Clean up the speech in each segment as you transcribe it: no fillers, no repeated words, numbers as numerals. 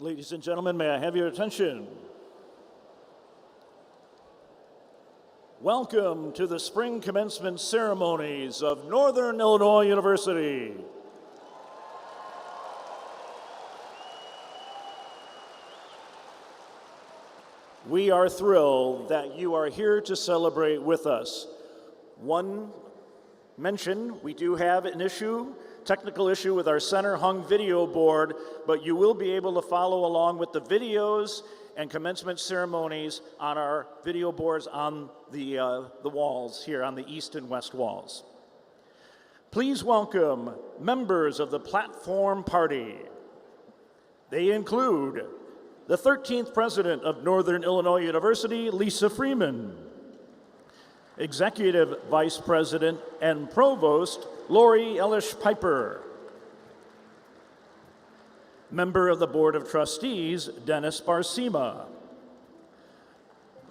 Ladies and gentlemen, may I have your attention? Welcome to the spring commencement ceremonies of Northern Illinois University. We are thrilled that you are here to celebrate with us. One mention, we do have an technical issue with our center hung video board, but you will be able to follow along with the videos and commencement ceremonies on our video boards on the walls here on the east and west walls. Please welcome members of the Platform Party. They include the 13th President of Northern Illinois University, Lisa Freeman, Executive Vice President and Provost, Lori Ellish-Piper, Member of the Board of Trustees, Dennis Barcima,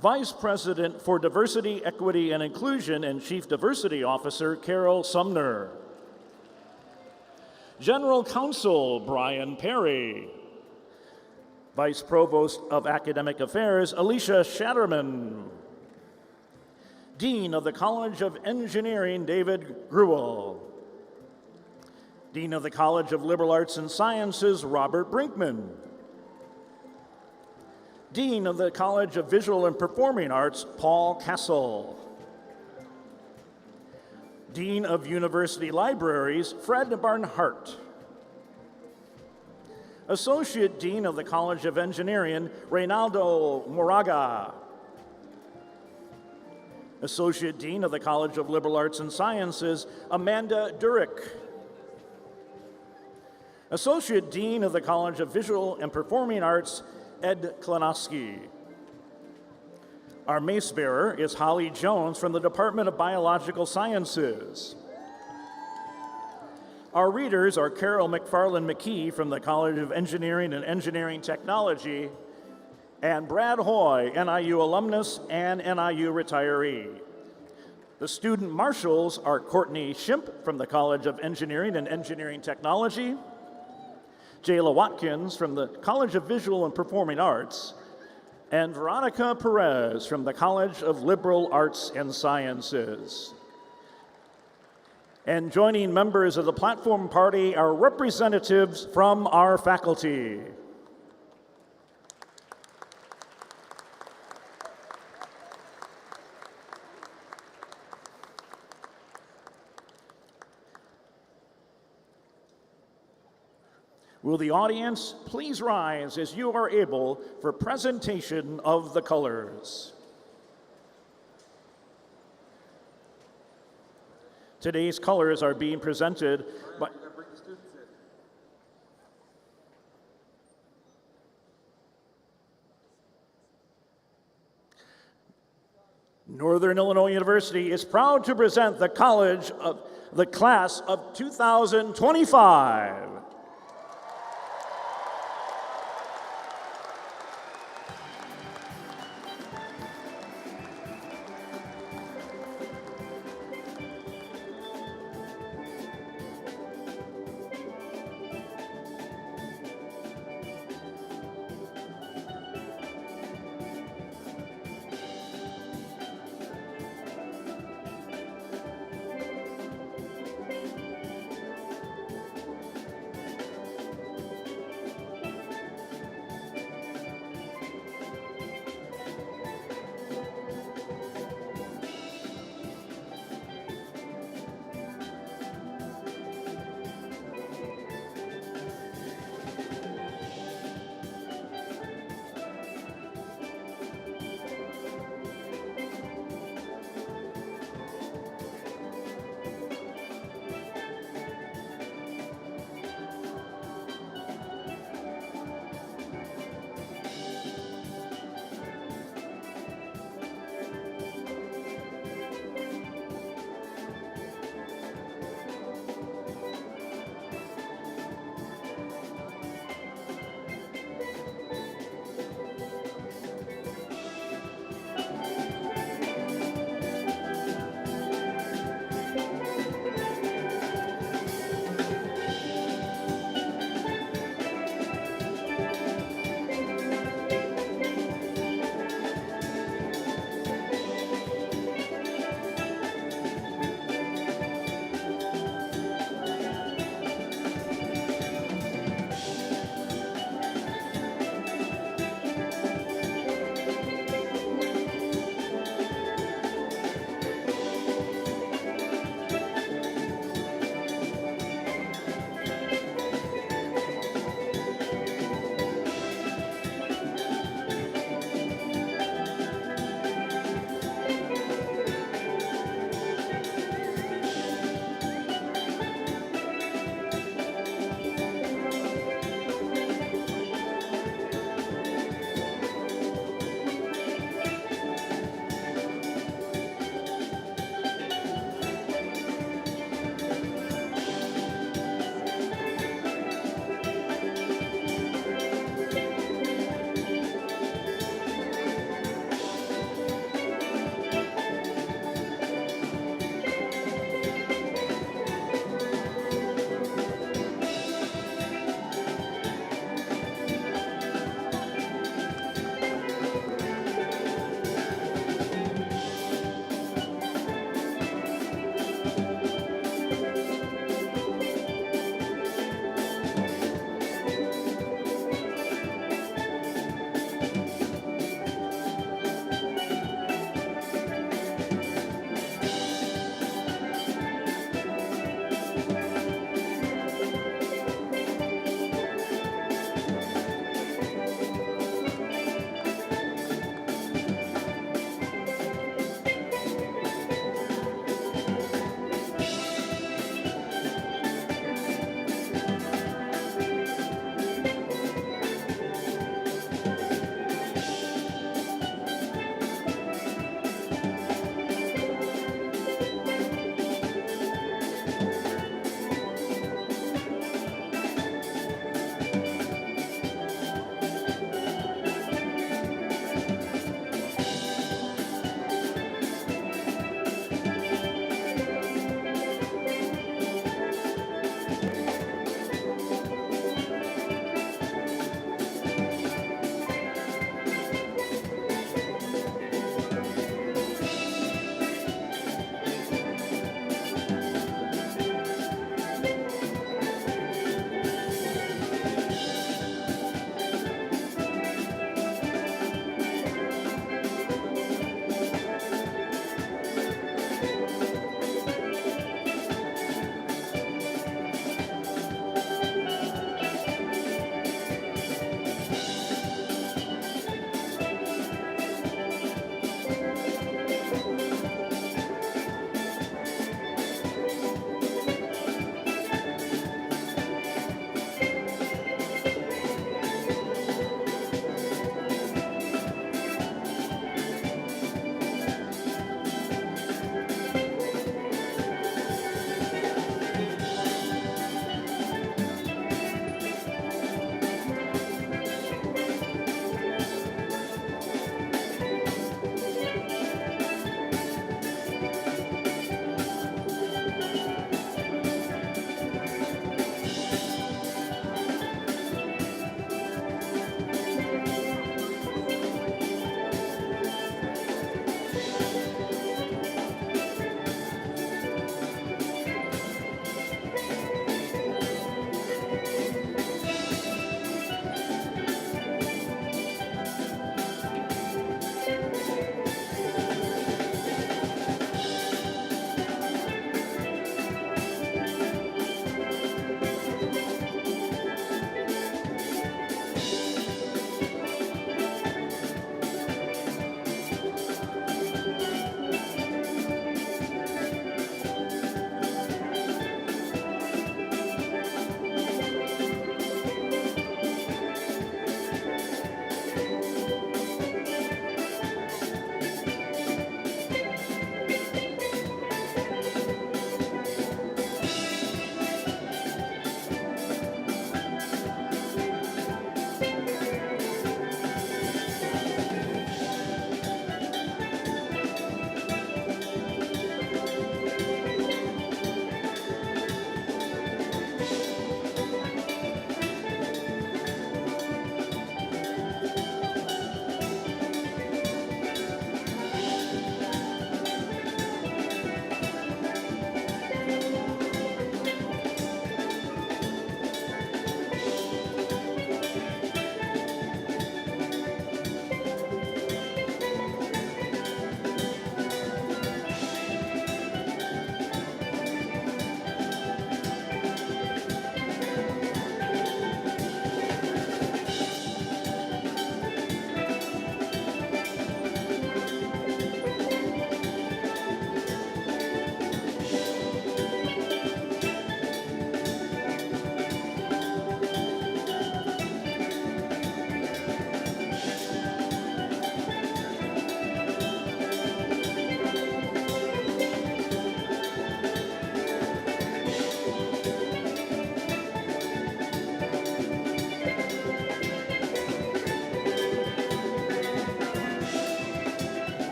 Vice President for Diversity, Equity, and Inclusion and Chief Diversity Officer, Carol Sumner, General Counsel, Brian Perry, Vice Provost of Academic Affairs, Alicia Shatterman, Dean of the College of Engineering, David Gruel, Dean of the College of Liberal Arts and Sciences, Robert Brinkman, Dean of the College of Visual and Performing Arts, Paul Castle, Dean of University Libraries, Fred Barnhart, Associate Dean of the College of Engineering, Reynaldo Moraga, Associate Dean of the College of Liberal Arts and Sciences, Amanda Durick, Associate Dean of the College of Visual and Performing Arts, Ed Klonowski. Our mace bearer is Holly Jones from the Department of Biological Sciences. Our readers are Carol McFarland McKee from the College of Engineering and Engineering Technology, and Brad Hoy, NIU alumnus and NIU retiree. The student marshals are Courtney Shimp from the College of Engineering and Engineering Technology, Jayla Watkins from the College of Visual and Performing Arts, and Veronica Perez from the College of Liberal Arts and Sciences. And joining members of the Platform Party are representatives from our faculty. Will the audience please rise as you are able for presentation of the colors? Today's colors are being presented by Northern Illinois University is proud to present the college of the class of 2025.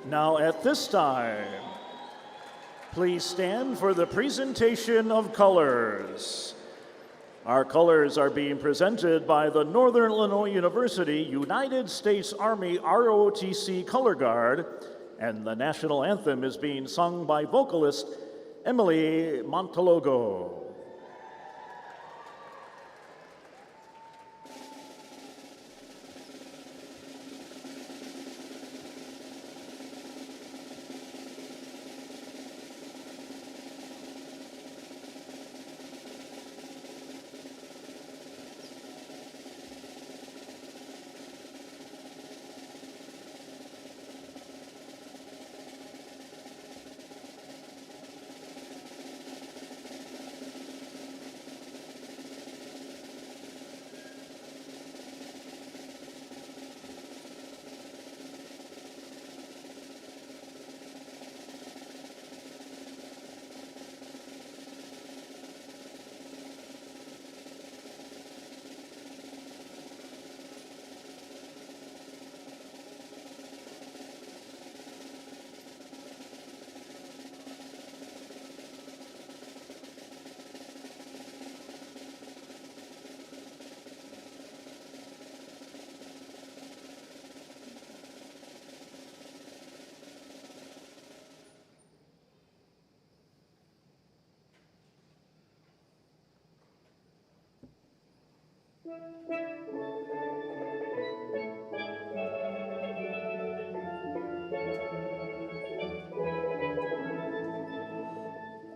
Now at this time, please stand for the presentation of colors. Our colors are being presented by the Northern Illinois University United States Army ROTC Color Guard, and the national anthem is being sung by vocalist Emily Montalogo.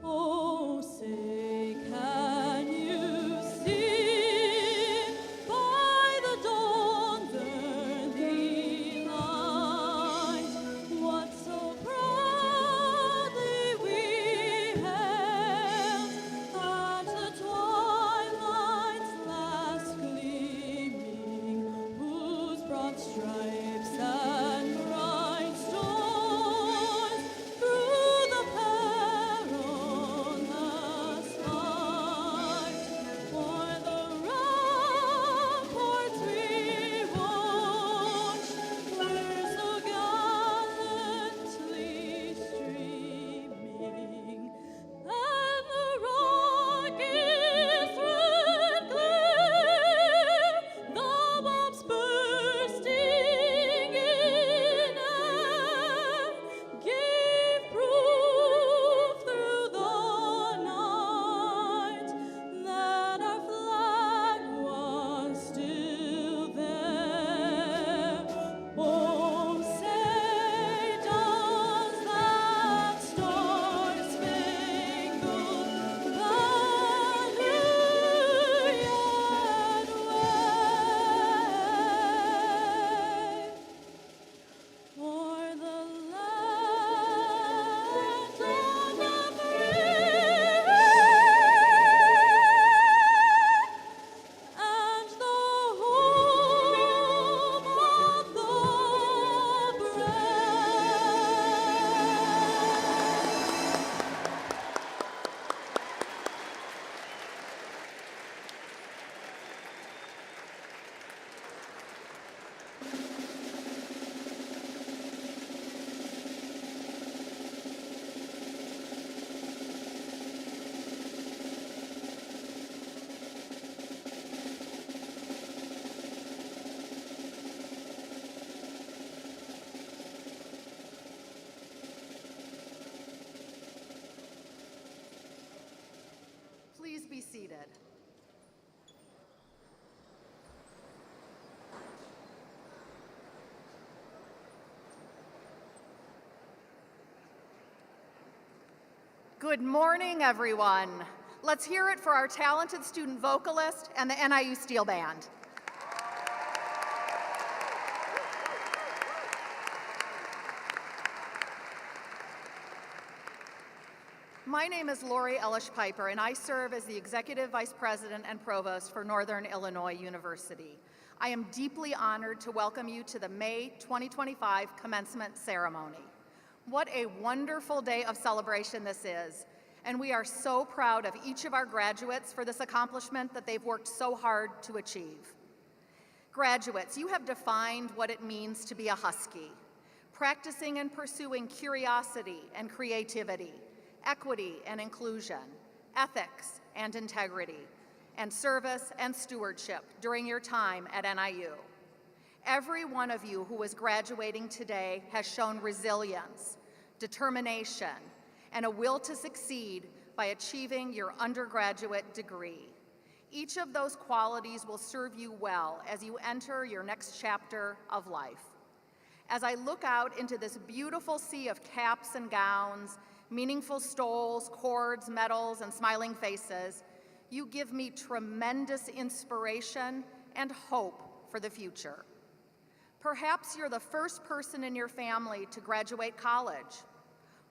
Oh, say, can you see by the dawn's early light what so proudly we hailed at the twilight's last gleaming, whose broad stripes and bright stars through the perilous fight o'er the ramparts we watched were so gallantly streaming, and the rocket's red glare, the bombs bursting in air, gave proof through the night that our flag was still there. Oh, say, does that star-spangled banner yet wave o'er the land of the free and the home of the brave? Please be seated. Good morning, everyone. Let's hear it for our talented student vocalist and the NIU Steel Band. My name is Lori Ellish-Piper, and I serve as the Executive Vice President and Provost for Northern Illinois University. I am deeply honored to welcome you to the May 2025 commencement ceremony. What a wonderful day of celebration this is, and we are so proud of each of our graduates for this accomplishment that they've worked so hard to achieve. Graduates, you have defined what it means to be a Husky. practicing and pursuing curiosity and creativity, equity and inclusion, ethics and integrity, and service and stewardship during your time at NIU. Every one of you who is graduating today has shown resilience, determination, and a will to succeed by achieving your undergraduate degree. Each of those qualities will serve you well as you enter your next chapter of life. As I look out into this beautiful sea of caps and gowns, meaningful stoles, cords, medals, and smiling faces, you give me tremendous inspiration and hope for the future. Perhaps you're the first person in your family to graduate college.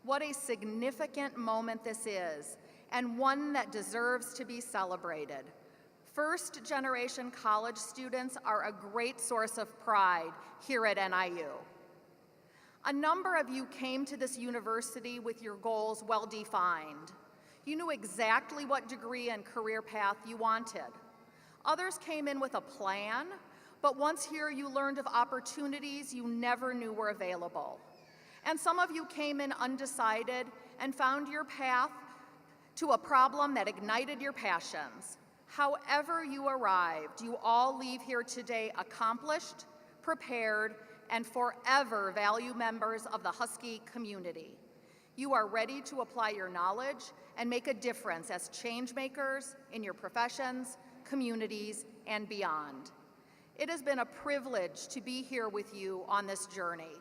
What a significant moment this is, and one that deserves to be celebrated. First-generation college students are a great source of pride here at NIU. A number of you came to this university with your goals well defined. You knew exactly what degree and career path you wanted. Others came in with a plan, but once here you learned of opportunities you never knew were available. And some of you came in undecided and found your path to a problem that ignited your passions. However you arrived, you all leave here today accomplished, prepared, and forever valued members of the Husky community. You are ready to apply your knowledge and make a difference as change makers in your professions, communities, and beyond. It has been a privilege to be here with you on this journey.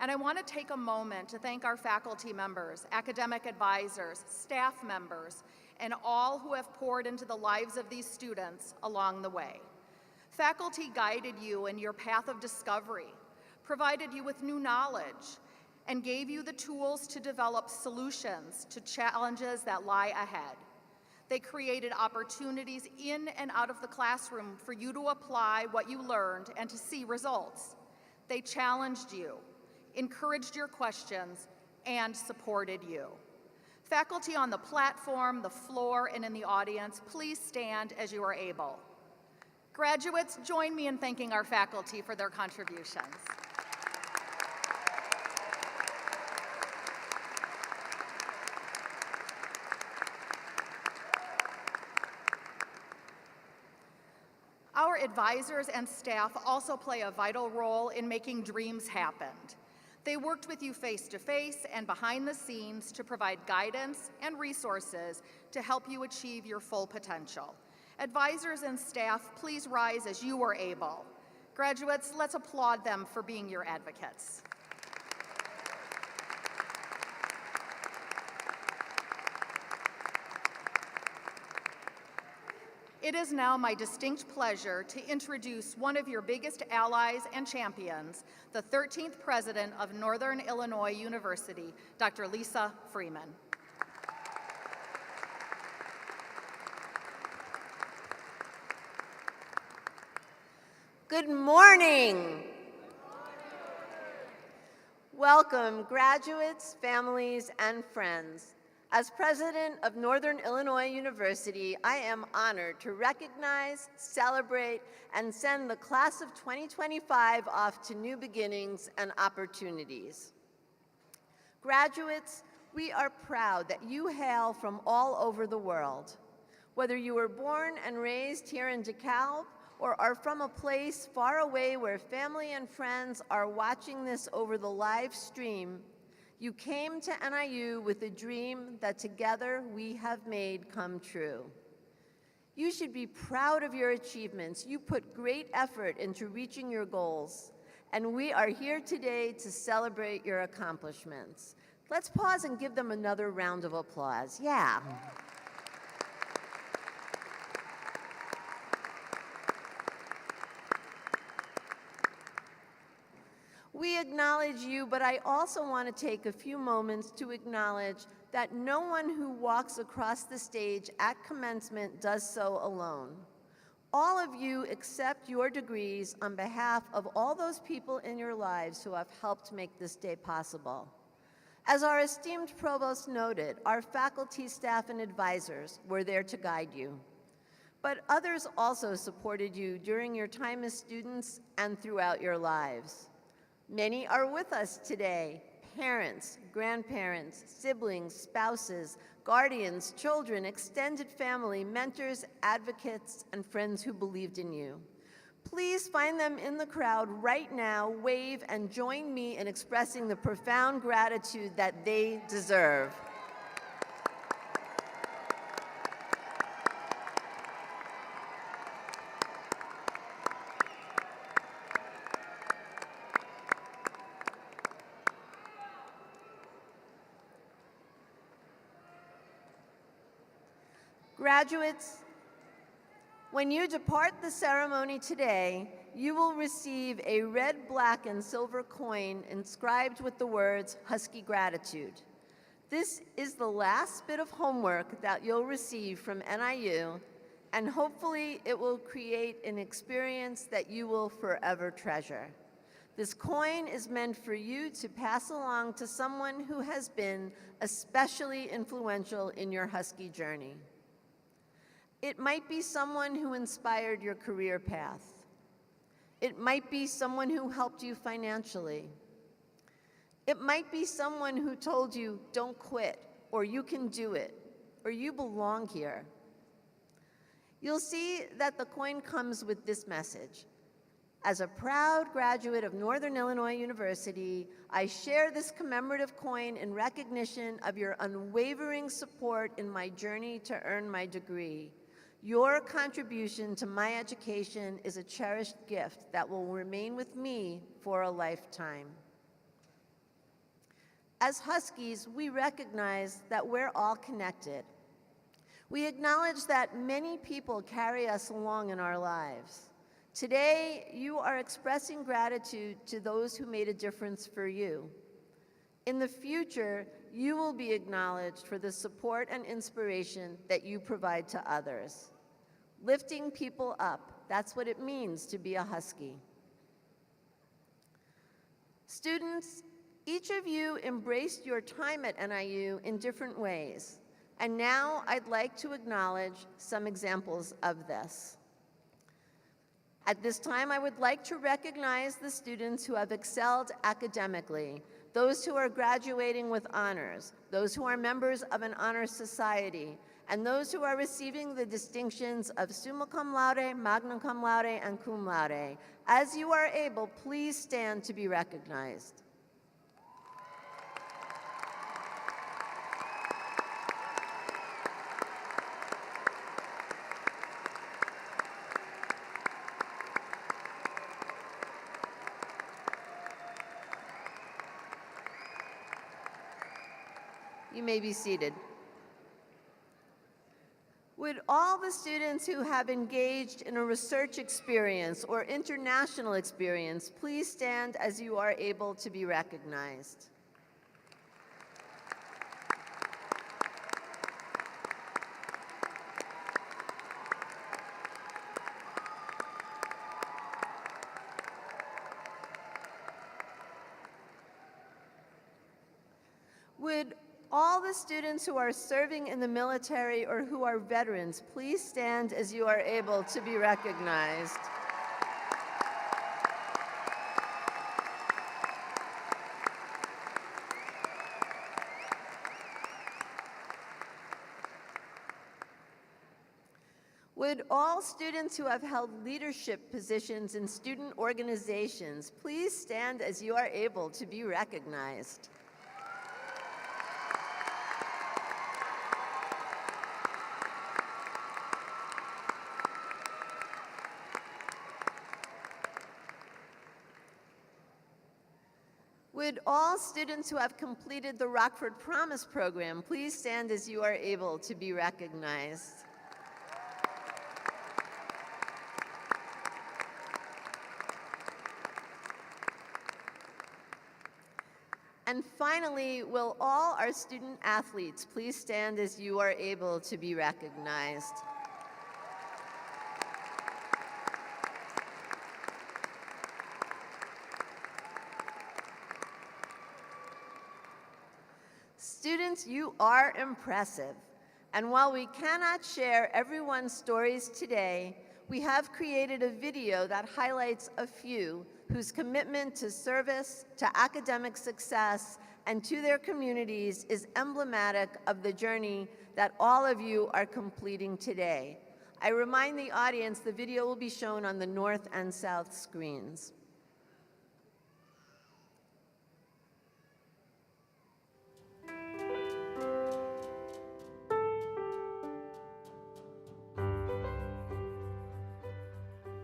And I want to take a moment to thank our faculty members, academic advisors, staff members, and all who have poured into the lives of these students along the way. Faculty guided you in your path of discovery, provided you with new knowledge, and gave you the tools to develop solutions to challenges that lie ahead. They created opportunities in and out of the classroom for you to apply what you learned and to see results. They challenged you, encouraged your questions, and supported you. Faculty on the platform, the floor, and in the audience, please stand as you are able. Graduates, join me in thanking our faculty for their contributions. Our advisors and staff also play a vital role in making dreams happen. They worked with you face-to-face and behind the scenes to provide guidance and resources to help you achieve your full potential. Advisors and staff, please rise as you are able. Graduates, let's applaud them for being your advocates. It is now my distinct pleasure to introduce one of your biggest allies and champions, the 13th President of Northern Illinois University, Dr. Lisa Freeman. Good morning. Welcome, graduates, families, and friends. As president of Northern Illinois University, I am honored to recognize, celebrate, and send the class of 2025 off to new beginnings and opportunities. Graduates, we are proud that you hail from all over the world. Whether you were born and raised here in DeKalb or are from a place far away where family and friends are watching this over the live stream, you came to NIU with a dream that together we have made come true. You should be proud of your achievements. You put great effort into reaching your goals, and we are here today to celebrate your accomplishments. Let's pause and give them another round of applause. Yeah. We acknowledge you, but I also want to take a few moments to acknowledge that no one who walks across the stage at commencement does so alone. All of you accept your degrees on behalf of all those people in your lives who have helped make this day possible. As our esteemed provost noted, our faculty, staff, and advisors were there to guide you. But others also supported you during your time as students and throughout your lives. Many are with us today: parents, grandparents, siblings, spouses, guardians, children, extended family, mentors, advocates, and friends who believed in you. Please find them in the crowd right now, wave, and join me in expressing the profound gratitude that they deserve. Graduates, when you depart the ceremony today, you will receive a red, black, and silver coin inscribed with the words Husky Gratitude. This is the last bit of homework that you'll receive from NIU, and hopefully it will create an experience that you will forever treasure. This coin is meant for you to pass along to someone who has been especially influential in your Husky journey. It might be someone who inspired your career path. It might be someone who helped you financially. It might be someone who told you, don't quit, or you can do it, or you belong here. You'll see that the coin comes with this message. As a proud graduate of Northern Illinois University, I share this commemorative coin in recognition of your unwavering support in my journey to earn my degree. Your contribution to my education is a cherished gift that will remain with me for a lifetime. As Huskies, we recognize that we're all connected. We acknowledge that many people carry us along in our lives. Today, you are expressing gratitude to those who made a difference for you. In the future, you will be acknowledged for the support and inspiration that you provide to others. Lifting people up, that's what it means to be a Husky. Students, each of you embraced your time at NIU in different ways, and now I'd like to acknowledge some examples of this. At this time, I would like to recognize the students who have excelled academically, those who are graduating with honors, those who are members of an honor society, and those who are receiving the distinctions of summa cum laude, magna cum laude, and cum laude. As you are able, please stand to be recognized. You may be seated. Would all the students who have engaged in a research experience or international experience please stand as you are able to be recognized? Would all the students who are serving in the military or who are veterans, please stand as you are able to be recognized. Would all students who have held leadership positions in student organizations, please stand as you are able to be recognized. Would all students who have completed the Rockford Promise program please stand as you are able to be recognized. And finally, will all our student athletes please stand as you are able to be recognized. Students, you are impressive. And while we cannot share everyone's stories today, we have created a video that highlights a few whose commitment to service, to academic success, and to their communities is emblematic of the journey that all of you are completing today. I remind the audience the video will be shown on the north and south screens.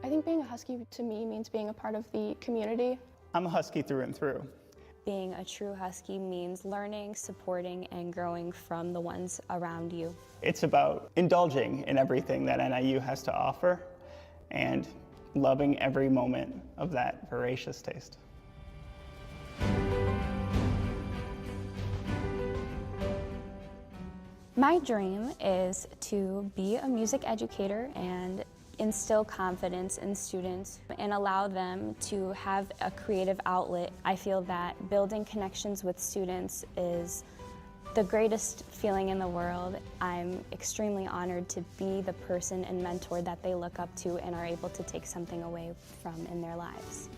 I think being a Husky to me means being a part of the community. I'm a Husky through and through. Being a true Husky means learning, supporting, and growing from the ones around you. It's about indulging in everything that NIU has to offer and loving every moment of that voracious taste. My dream is to be a music educator and instill confidence in students and allow them to have a creative outlet. I feel that building connections with students is the greatest feeling in the world. I'm extremely honored to be the person and mentor that they look up to and are able to take something away from in their lives.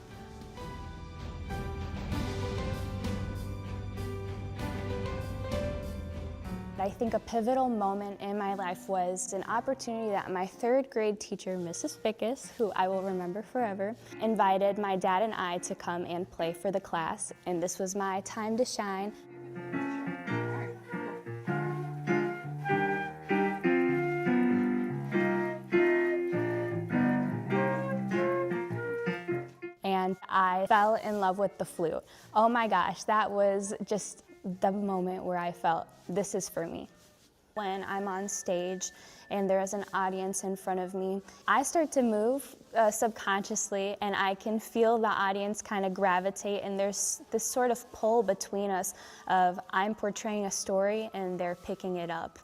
I think a pivotal moment in my life was an opportunity that my third grade teacher, Mrs. Fickus, who I will remember forever, invited my dad and I to come and play for the class, and this was my time to shine. And I fell in love with the flute. Oh my gosh, that was just the moment where I felt, this is for me. When I'm on stage and there's an audience in front of me, I start to move subconsciously, and I can feel the audience kind of gravitate, and there's this sort of pull between us of I'm portraying a story and they're picking it up.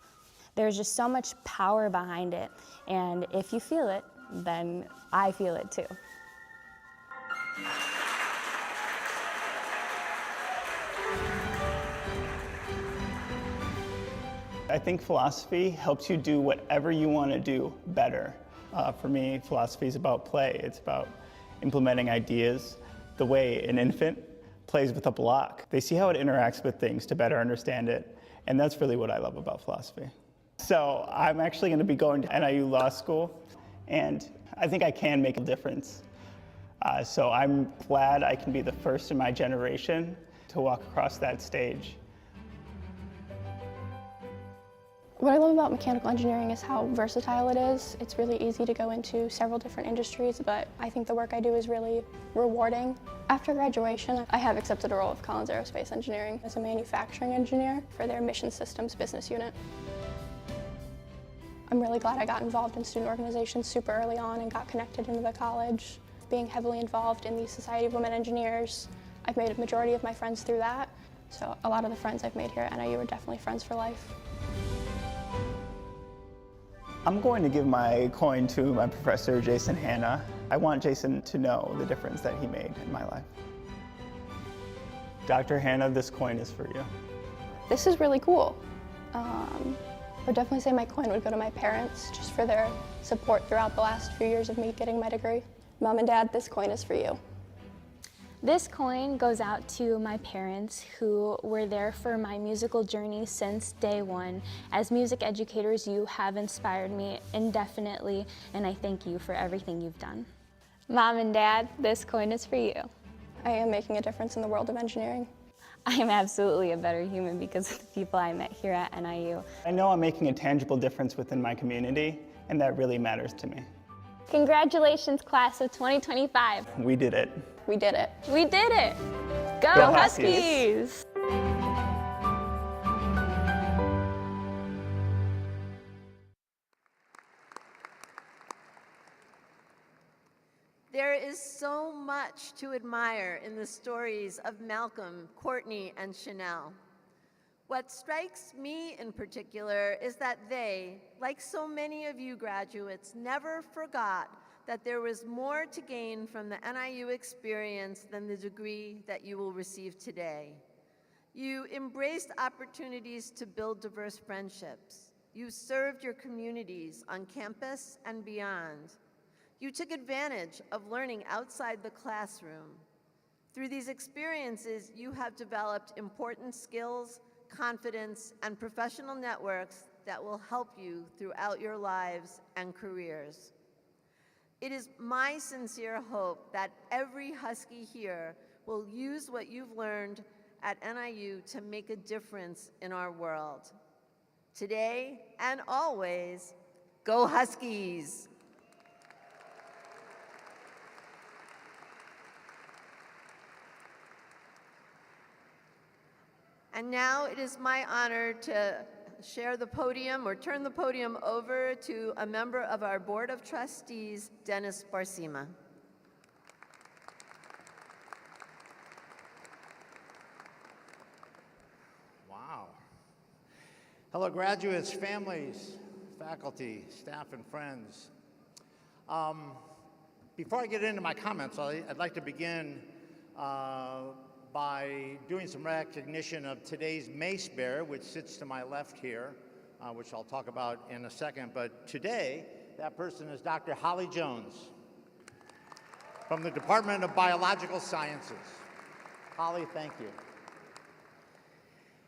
There's just so much power behind it, and if you feel it, then I feel it too. I think philosophy helps you do whatever you want to do better. For me, philosophy is about play. It's about implementing ideas the way an infant plays with a block. They see how it interacts with things to better understand it, and that's really what I love about philosophy. So I'm actually going to be going to NIU Law School, and I think I can make a difference. So I'm glad I can be the first in my generation to walk across that stage. What I love about mechanical engineering is how versatile it is. It's really easy to go into several different industries, but I think the work I do is really rewarding. After graduation, I have accepted a role with Collins Aerospace Engineering as a manufacturing engineer for their Mission Systems business unit. I'm really glad I got involved in student organizations super early on and got connected into the college. Being heavily involved in the Society of Women Engineers, I've made a majority of my friends through that. So a lot of the friends I've made here at NIU are definitely friends for life. I'm going to give my coin to my professor, Jason Hanna. I want Jason to know the difference that he made in my life. Dr. Hanna, this coin is for you. This is really cool. I would definitely say my coin would go to my parents just for their support throughout the last few years of me getting my degree. Mom and Dad, this coin is for you. This coin goes out to my parents who were there for my musical journey since day one. As music educators, you have inspired me indefinitely, and I thank you for everything you've done. Mom and Dad, this coin is for you. I am making a difference in the world of engineering. I am absolutely a better human because of the people I met here at NIU. I know I'm making a tangible difference within my community, and that really matters to me. Congratulations, class of 2025. We did it. We did it. We did it. Go, Go Huskies! There is so much to admire in the stories of Malcolm, Courtney, and Chanel. What strikes me in particular is that they, like so many of you graduates, never forgot that there was more to gain from the NIU experience than the degree that you will receive today. You embraced opportunities to build diverse friendships. You served your communities on campus and beyond. You took advantage of learning outside the classroom. Through these experiences, you have developed important skills, confidence, and professional networks that will help you throughout your lives and careers. It is my sincere hope that every Husky here will use what you've learned at NIU to make a difference in our world. Today and always, go Huskies! And now it is my honor to share the podium or turn the podium over to a member of our Board of Trustees, Dennis Barcima. Wow. Hello, graduates, families, faculty, staff, and friends. Before I get into my comments, I'd like to begin by doing some recognition of today's mace bearer, which sits to my left here, which I'll talk about in a second. But today, that person is Dr. Holly Jones from the Department of Biological Sciences. Holly, thank you.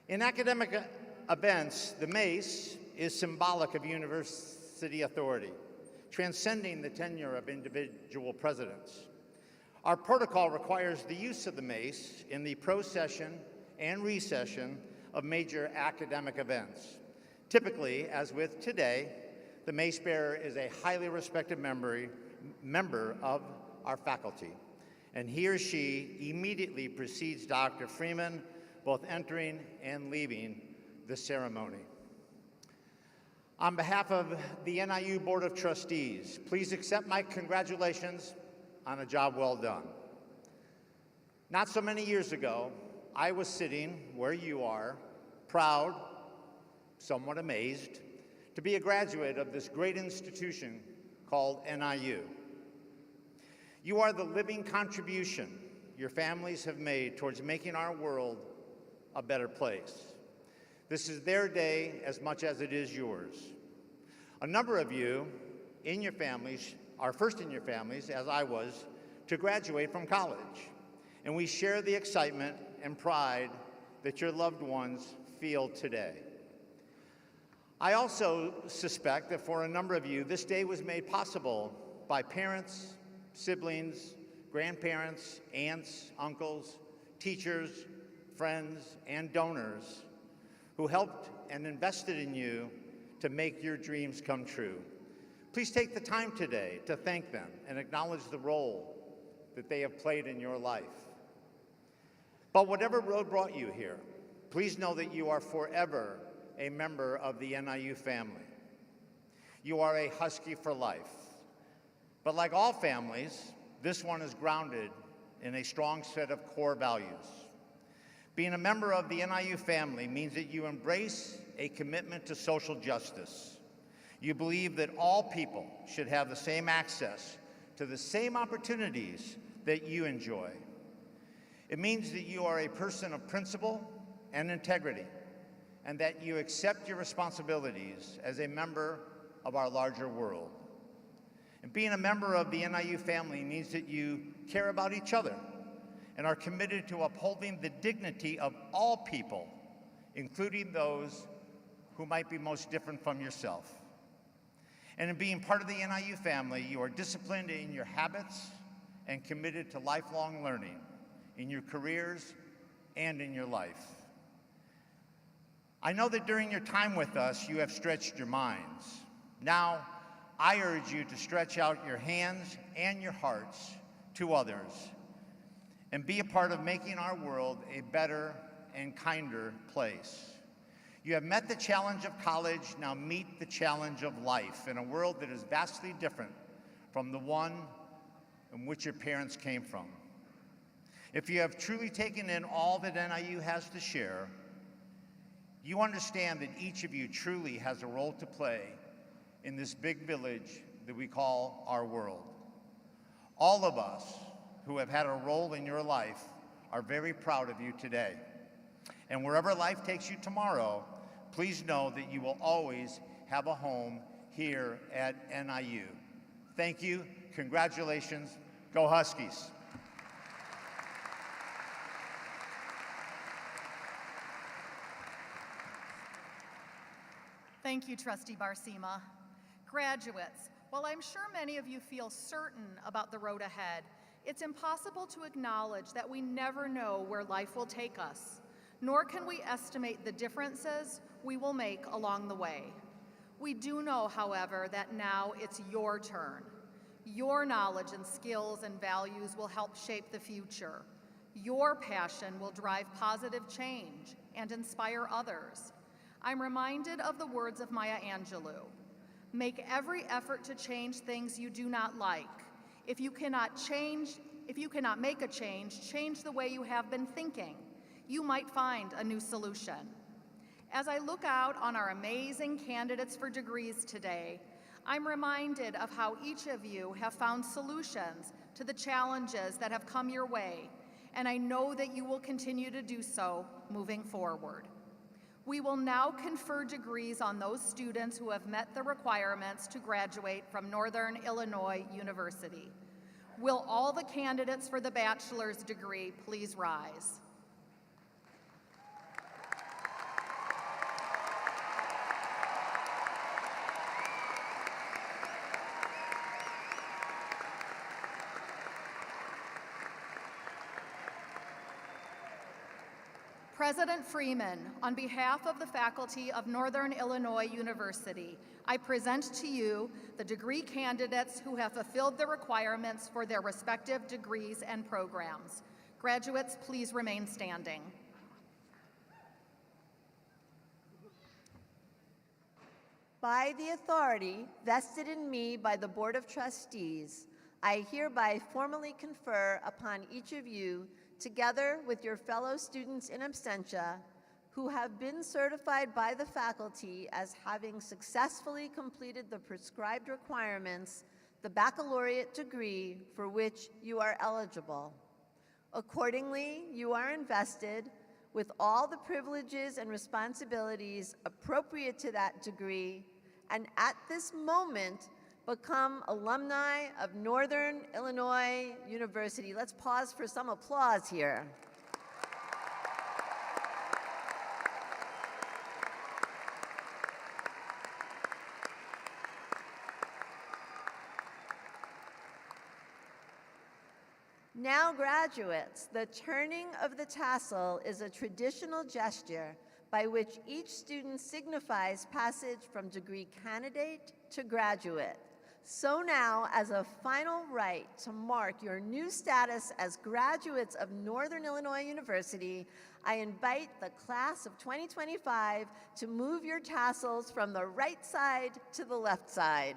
In academic events, the mace is symbolic of university authority, transcending the tenure of individual presidents. Our protocol requires the use of the mace in the procession and recession of major academic events. Typically, as with today, the mace bearer is a highly respected member of our faculty, and he or she immediately precedes Dr. Freeman, both entering and leaving the ceremony. On behalf of the NIU Board of Trustees, please accept my congratulations on a job well done. Not so many years ago, I was sitting where you are, proud, somewhat amazed, to be a graduate of this great institution called NIU. You are the living contribution your families have made towards making our world a better place. This is their day as much as it is yours. A number of you in your families are first in your families, as I was, to graduate from college. And we share the excitement and pride that your loved ones feel today. I also suspect that for a number of you, this day was made possible by parents, siblings, grandparents, aunts, uncles, teachers, friends, and donors who helped and invested in you to make your dreams come true. Please take the time today to thank them and acknowledge the role that they have played in your life. But whatever road brought you here, please know that you are forever a member of the NIU family. You are a Husky for life. But like all families, this one is grounded in a strong set of core values. Being a member of the NIU family means that you embrace a commitment to social justice. You believe that all people should have the same access to the same opportunities that you enjoy. It means that you are a person of principle and integrity, and that you accept your responsibilities as a member of our larger world. And being a member of the NIU family means that you care about each other and are committed to upholding the dignity of all people, including those who might be most different from yourself. And in being part of the NIU family, you are disciplined in your habits and committed to lifelong learning in your careers and in your life. I know that during your time with us, you have stretched your minds. Now, I urge you to stretch out your hands and your hearts to others and be a part of making our world a better and kinder place. You have met the challenge of college, now meet the challenge of life in a world that is vastly different from the one in which your parents came from. If you have truly taken in all that NIU has to share, you understand that each of you truly has a role to play in this big village that we call our world. All of us who have had a role in your life are very proud of you today. And wherever life takes you tomorrow, please know that you will always have a home here at NIU. Thank you, Congratulations. Go Huskies. Thank you, Trustee Barcima. Graduates, while I'm sure many of you feel certain about the road ahead, it's impossible to acknowledge that we never know where life will take us, nor can we estimate the differences we will make along the way. We do know, however, that now it's your turn. Your knowledge and skills and values will help shape the future. Your passion will drive positive change and inspire others. I'm reminded of the words of Maya Angelou. Make every effort to change things you do not like. If you cannot make a change, change the way you have been thinking. You might find a new solution. As I look out on our amazing candidates for degrees today, I'm reminded of how each of you have found solutions to the challenges that have come your way, and I know that you will continue to do so moving forward. We will now confer degrees on those students who have met the requirements to graduate from Northern Illinois University. Will all the candidates for the bachelor's degree please rise? President Freeman, on behalf of the faculty of Northern Illinois University, I present to you the degree candidates who have fulfilled the requirements for their respective degrees and programs. Graduates, please remain standing. By the authority vested in me by the Board of Trustees, I hereby formally confer upon each of you, together with your fellow students in absentia, who have been certified by the faculty as having successfully completed the prescribed requirements, the baccalaureate degree for which you are eligible. Accordingly, you are invested with all the privileges and responsibilities appropriate to that degree, and at this moment, become alumni of Northern Illinois University. Let's pause for some applause here. Now, graduates, the turning of the tassel is a traditional gesture by which each student signifies passage from degree candidate to graduate. So now, as a final rite to mark your new status as graduates of Northern Illinois University, I invite the class of 2025 to move your tassels from the right side to the left side.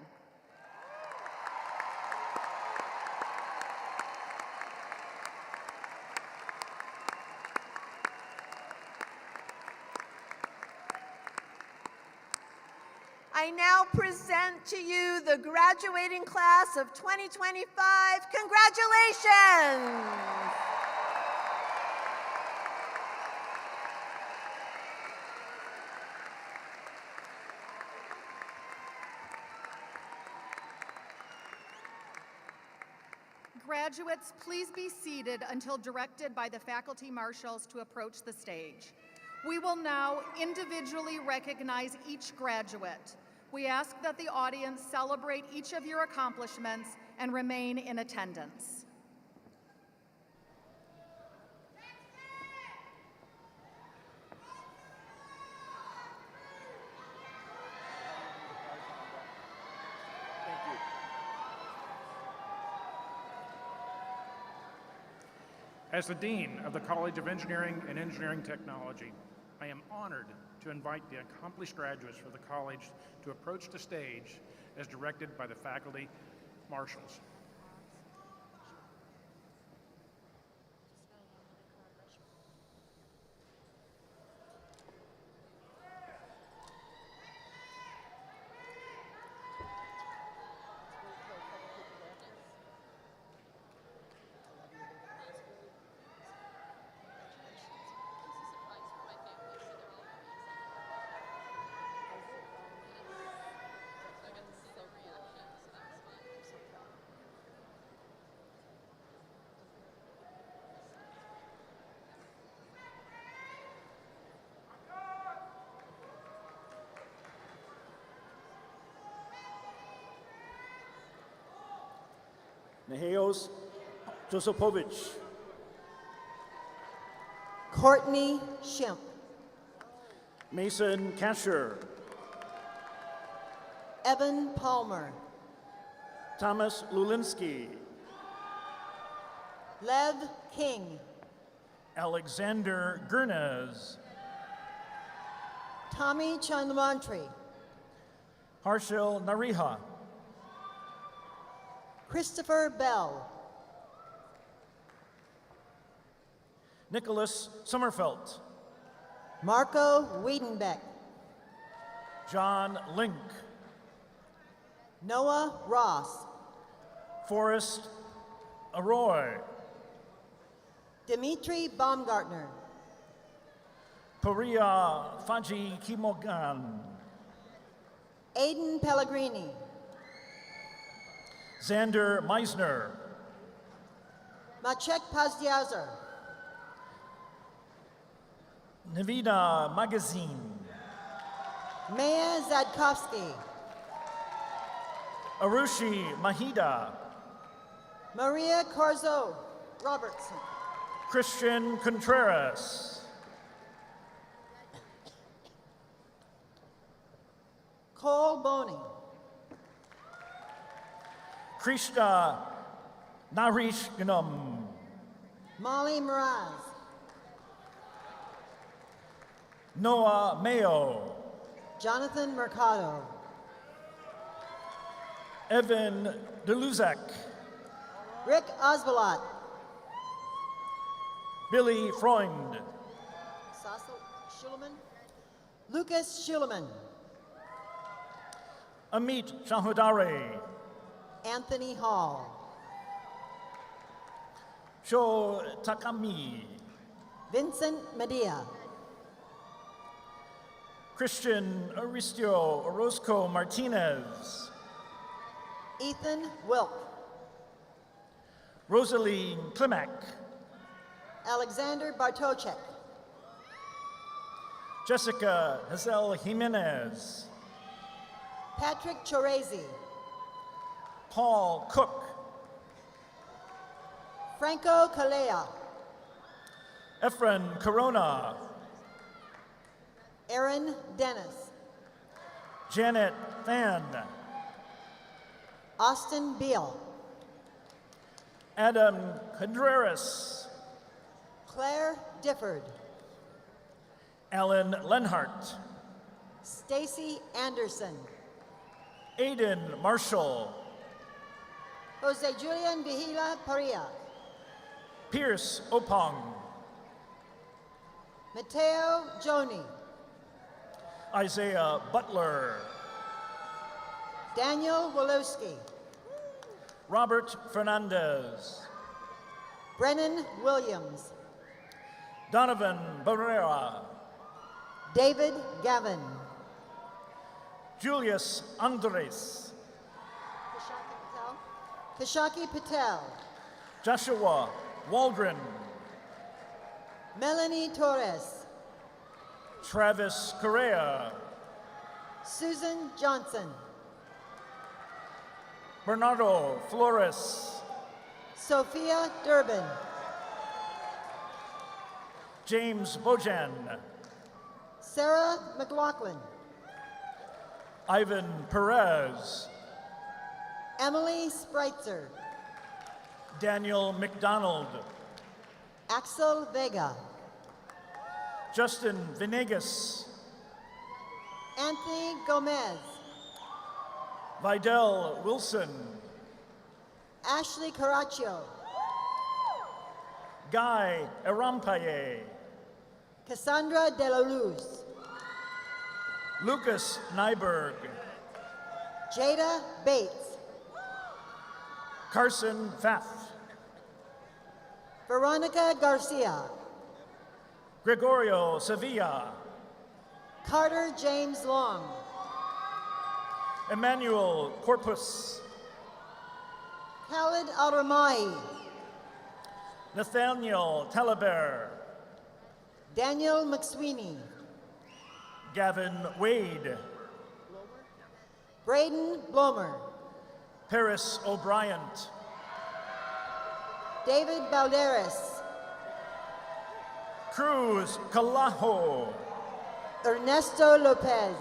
I now present to you the graduating class of 2025. Congratulations! Graduates, please be seated until directed by the faculty marshals to approach the stage. We will now individually recognize each graduate. We ask that the audience celebrate each of your accomplishments and remain in attendance. As the Dean of the College of Engineering and Engineering Technology, I am honored to invite the accomplished graduates of the college to approach the stage as directed by the faculty marshals. Nehejos Josipovich, Courtney Shimp, Mason Kasher, Evan Palmer, Thomas Lulinski, Lev King, Alexander Gurnez, Tommy Chandlamantri, Harshil Nariha, Christopher Bell, Nicholas Sommerfeld, Marco Wiedenbeck, John Link, Noah Ross, Forrest Arroy, Dimitri Baumgartner, Paria Faji Kimogan, Aiden Pellegrini, Xander Meisner, Maciek Pazdiazer, Navina Magazine, Maya Zadkovsky, Arushi Mahida, Maria Corzo Robertson, Christian Contreras, Cole Boney, Krishna Narishganam, Molly Mraz, Noah Mayo, Jonathan Mercado, Evan Deluzak, Rick Osbalat, Billy Freund, Sasso Schulman, Lucas Schulman, Amit Shahudare, Anthony Hall, Sho Takami, Vincent Medea, Christian Aristio Orozco Martinez, Ethan Wilk, Rosaline Klimak, Alexander Bartochek, Jessica Hazel Jimenez, Patrick Chorezi, Paul Cook, Franco Calea, Efren Corona, Aaron Dennis, Janet Than, Austin Beal, Adam Contreras, Claire Difford, Alan Lenhart, Stacy Anderson, Aiden Marshall, Jose Julian Vigila Paria, Pierce Opong, Mateo Joni, Isaiah Butler, Daniel Wolowski, Robert Fernandez, Brennan Williams, Donovan Barrera, David Gavin, Julius Andres, Kashaki Patel, Joshua Waldron, Melanie Torres, Travis Correa, Susan Johnson, Bernardo Flores, Sophia Durbin, James Bojan, Sarah McLaughlin, Ivan Perez, Emily Spreitzer, Daniel McDonald, Axel Vega, Justin Venegas, Anthony Gomez, Vidal Wilson, Ashley Caraccio, Guy Arampaye, Cassandra De La Luz, Lucas Nyberg, Jada Bates, Carson Pfaff, Veronica Garcia, Gregorio Sevilla, Carter James Long, Emmanuel Corpus, Khalid Al-Ramai, Nathaniel Talibert, Daniel McSweeney, Gavin Wade, Braden Blomer, Paris O'Brien, David Balderas, Cruz Calajo, Ernesto Lopez,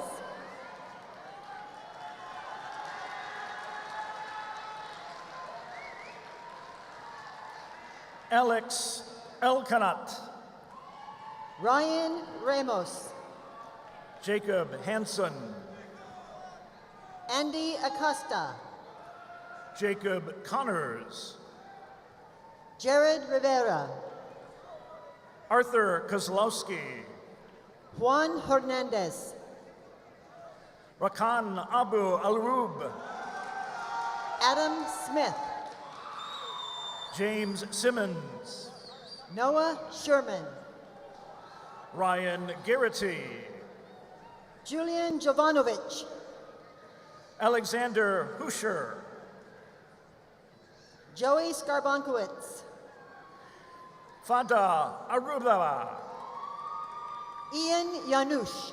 Alex Elkanat, Ryan Ramos, Jacob Hanson, Andy Acosta, Jacob Connors, Jared Rivera, Arthur Kozlowski, Juan Hernandez, Rakan Abu Alrub, Adam Smith, James Simmons, Noah Sherman, Ryan Garrity, Julian Jovanovic, Alexander Huscher, Joey Skarbonkowitz, Fada Arubava, Ian Yanush,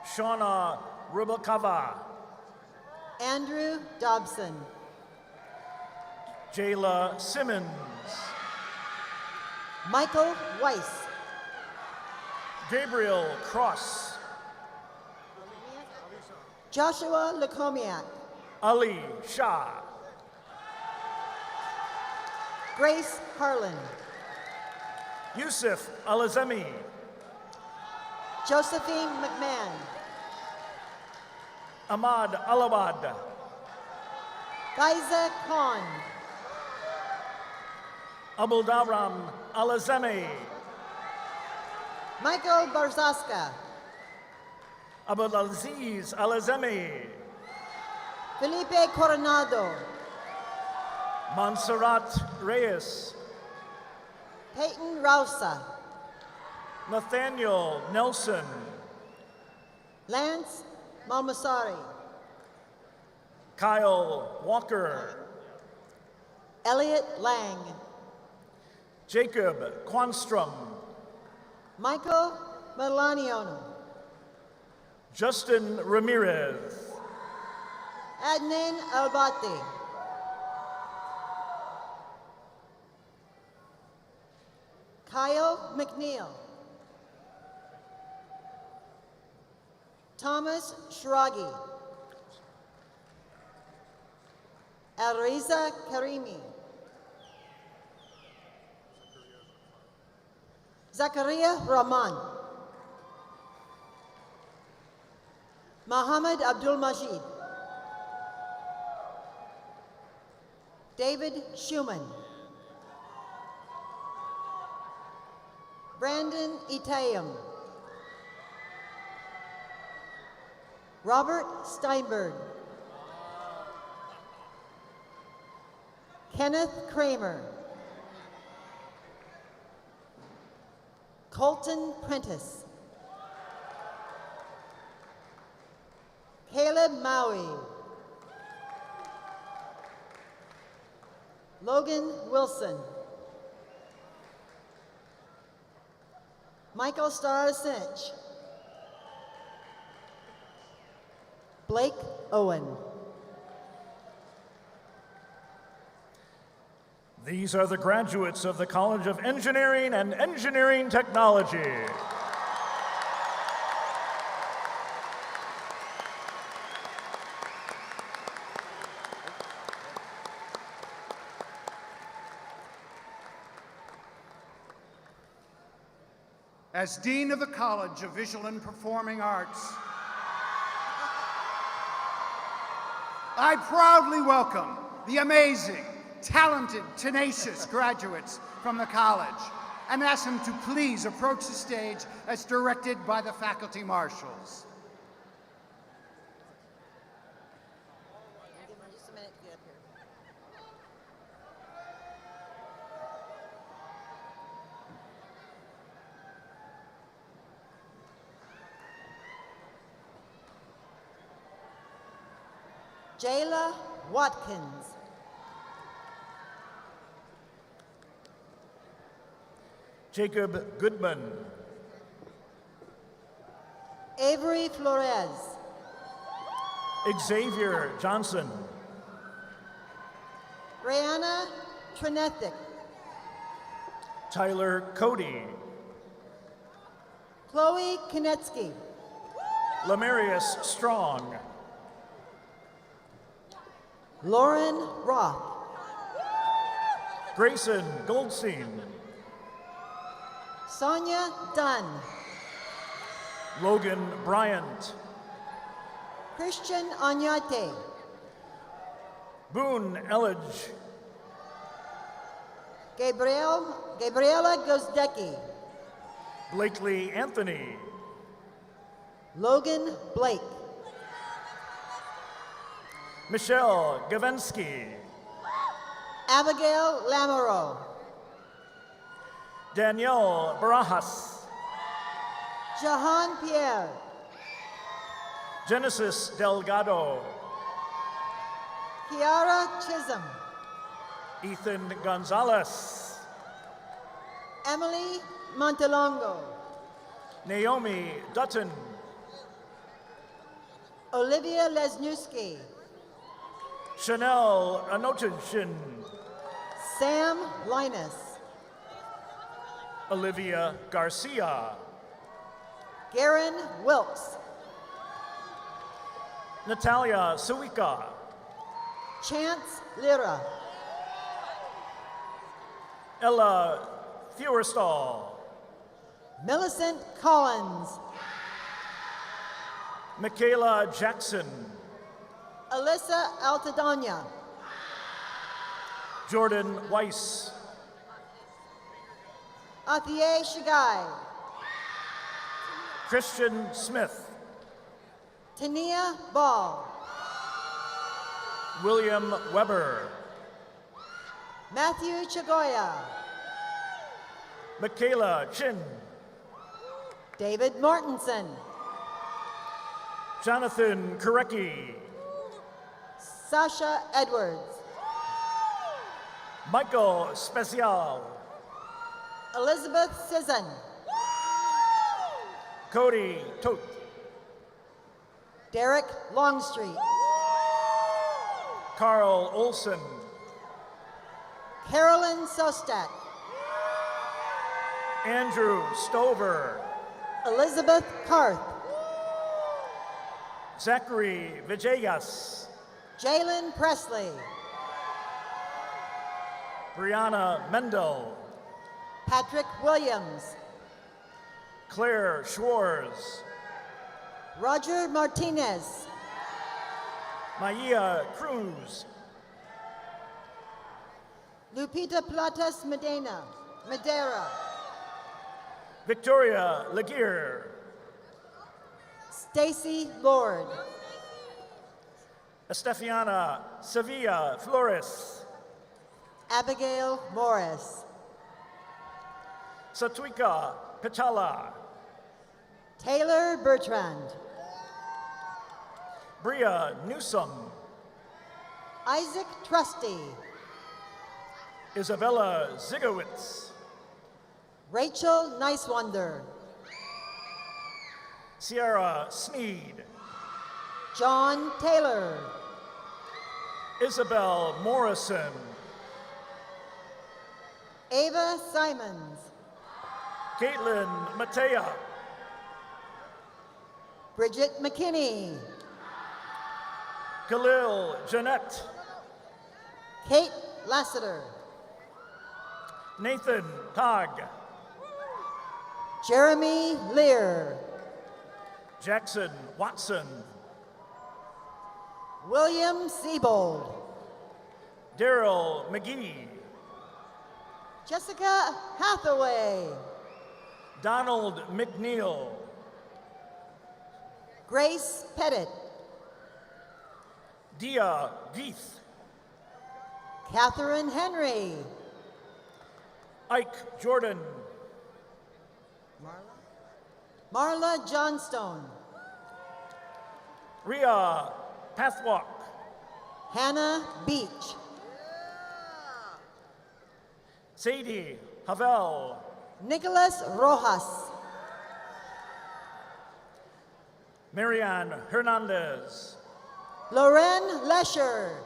Shauna Rubakava, Andrew Dobson, Jayla Simmons, Michael Weiss, Gabriel Cross, Joshua Lakomiak, Ali Shah, Grace Harlan, Yusuf Alazemi, Josephine McMahon, Ahmad Alawad, Faiza Khan, Abuldaram Alazemi, Michael Barzaska, Abdulaziz Alazemi, Felipe Coronado, Montserrat Reyes, Peyton Rausa, Nathaniel Nelson, Lance Malmasari, Kyle Walker, Elliot Lang, Jacob Quanstrom, Michael Melaniano, Justin Ramirez, Adnan Albati, Kyle McNeil, Thomas Shragi, Alriza Karimi, Zakaria Rahman, Muhammad Abdul Majid, David Schumann, Brandon Itayam, Robert Steinberg, Kenneth Kramer, Colton Prentice, Caleb Maui, Logan Wilson, Michael Starr-Cinch, Blake Owen. These are the graduates of the College of Engineering and Engineering Technology. As Dean of the College of Visual and Performing Arts, I proudly welcome the amazing, talented, tenacious graduates from the college and ask them to please approach the stage as directed by the faculty marshals. Jayla Watkins, Jacob Goodman, Avery Flores, Xavier Johnson, Brianna Trinethic, Tyler Cody, Chloe Konetsky, Lamarius Strong, Lauren Roth, Grayson Goldstein, Sonia Dunn, Logan Bryant, Christian Anyate, Boone Elledge, Gabriela Gozdecki, Blakely Anthony, Logan Blake, Michelle Gavensky, Abigail Lamoureux, Danielle Barajas, Jahan Pierre, Genesis Delgado, Kiara Chisholm, Ethan Gonzalez, Emily Montelongo, Naomi Dutton, Olivia Lesniewski, Chanel Anotinshin, Sam Linus, Olivia Garcia, Garen Wilkes, Natalia Suika, Chance Lira, Ella Feuerstall, Millicent Collins, Michaela Jackson, Alyssa Altadonna, Jordan Weiss, Athier Shigai, Christian Smith, Tania Ball, William Weber, Matthew Chagoya, Michaela Chin, David Mortensen, Jonathan Korecki, Sasha Edwards, Michael Special, Elizabeth Sisson, Cody Toth, Derek Longstreet, Carl Olson, Carolyn Sostak, Andrew Stover, Elizabeth Karth, Zachary Villegas, Jalen Presley, Brianna Mendel, Patrick Williams, Claire Schwartz, Roger Martinez, Maya Cruz, Lupita Platas Madera, Victoria Laguerre, Stacy Lord, Estefiana Sevilla Flores, Abigail Morris, Satwika Pichala, Taylor Bertrand, Bria Newsom, Isaac Trustee, Isabella Zigowitz, Rachel Nicewonder, Sierra Sneed, John Taylor, Isabel Morrison, Ava Simons, Caitlin Matea, Bridget McKinney, Khalil Jeanette, Kate Lassiter, Nathan Tog, Jeremy Lear, Jackson Watson, William Siebold, Daryl McGee, Jessica Hathaway, Donald McNeil, Grace Pettit, Dia Geith, Catherine Henry, Ike Jordan, Marla Johnstone, Ria Pathwalk, Hannah Beach, Sadie Havel, Nicholas Rojas, Marianne Hernandez, Loren Lesher,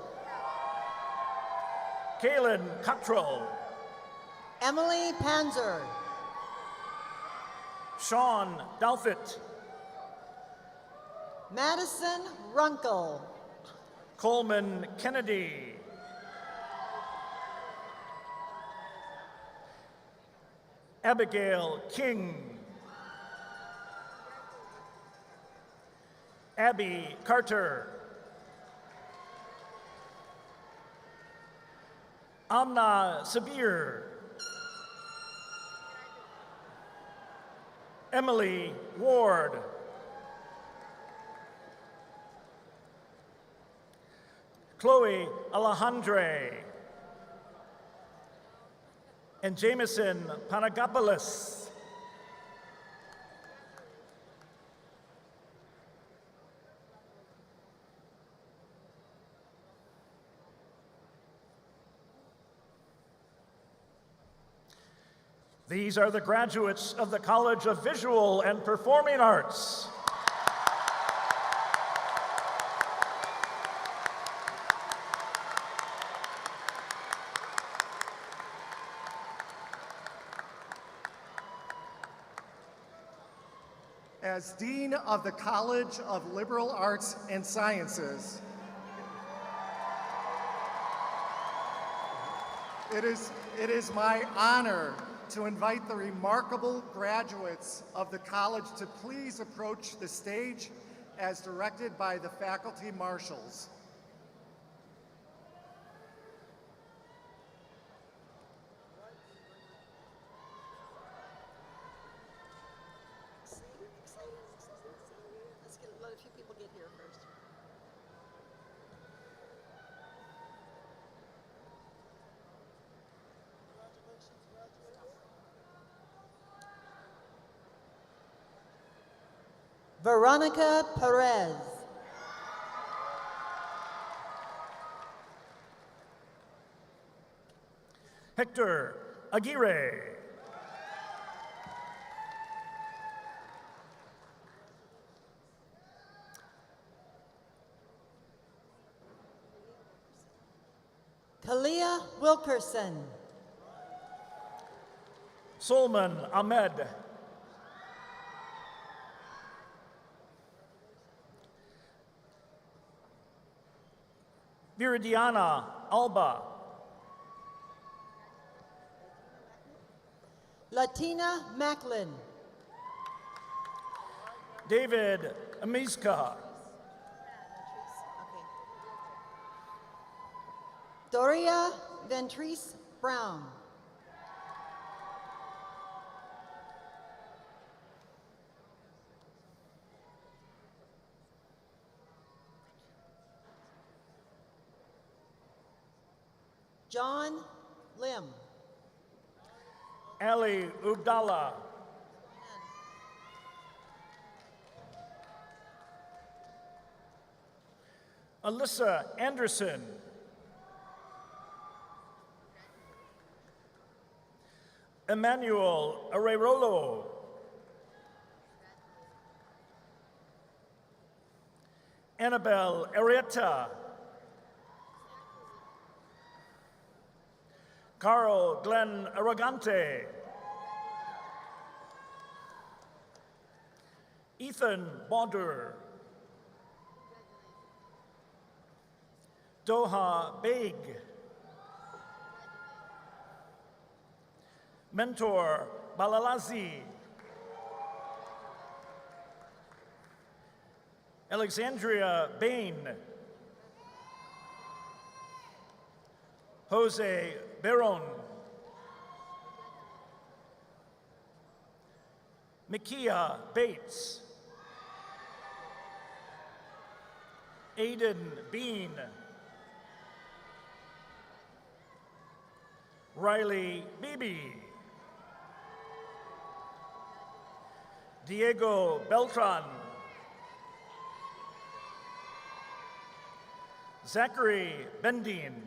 Kaylin Cottrell, Emily Panzer, Sean Douthit, Madison Runkle, Coleman Kennedy, Abigail King, Abby Carter, Amna Sabir, Emily Ward, Chloe Alejandre, and Jameson Panagopoulos. These are the graduates of the College of Visual and Performing Arts. As Dean of the College of Liberal Arts and Sciences, it is my honor to invite the remarkable graduates of the college to please approach the stage as directed by the faculty marshals. Let's let a few people get here first. Veronica Perez. Hector Aguirre. Kalia Wilkerson. Solman Ahmed. Viridiana Alba. Latina Macklin. David Amizka. Doria Ventrice Brown. John Lim. Ali Ubdallah. Alyssa Anderson. Emmanuel Arreyrolo. Annabelle Arietta. Carl Glenn Arrogante. Ethan Bauder. Doha Baig. Mentor Balalazi. Alexandria Bain. Jose Beron. Mikia Bates. Aiden Bean. Riley Beebe. Diego Beltran. Zachary Bendine.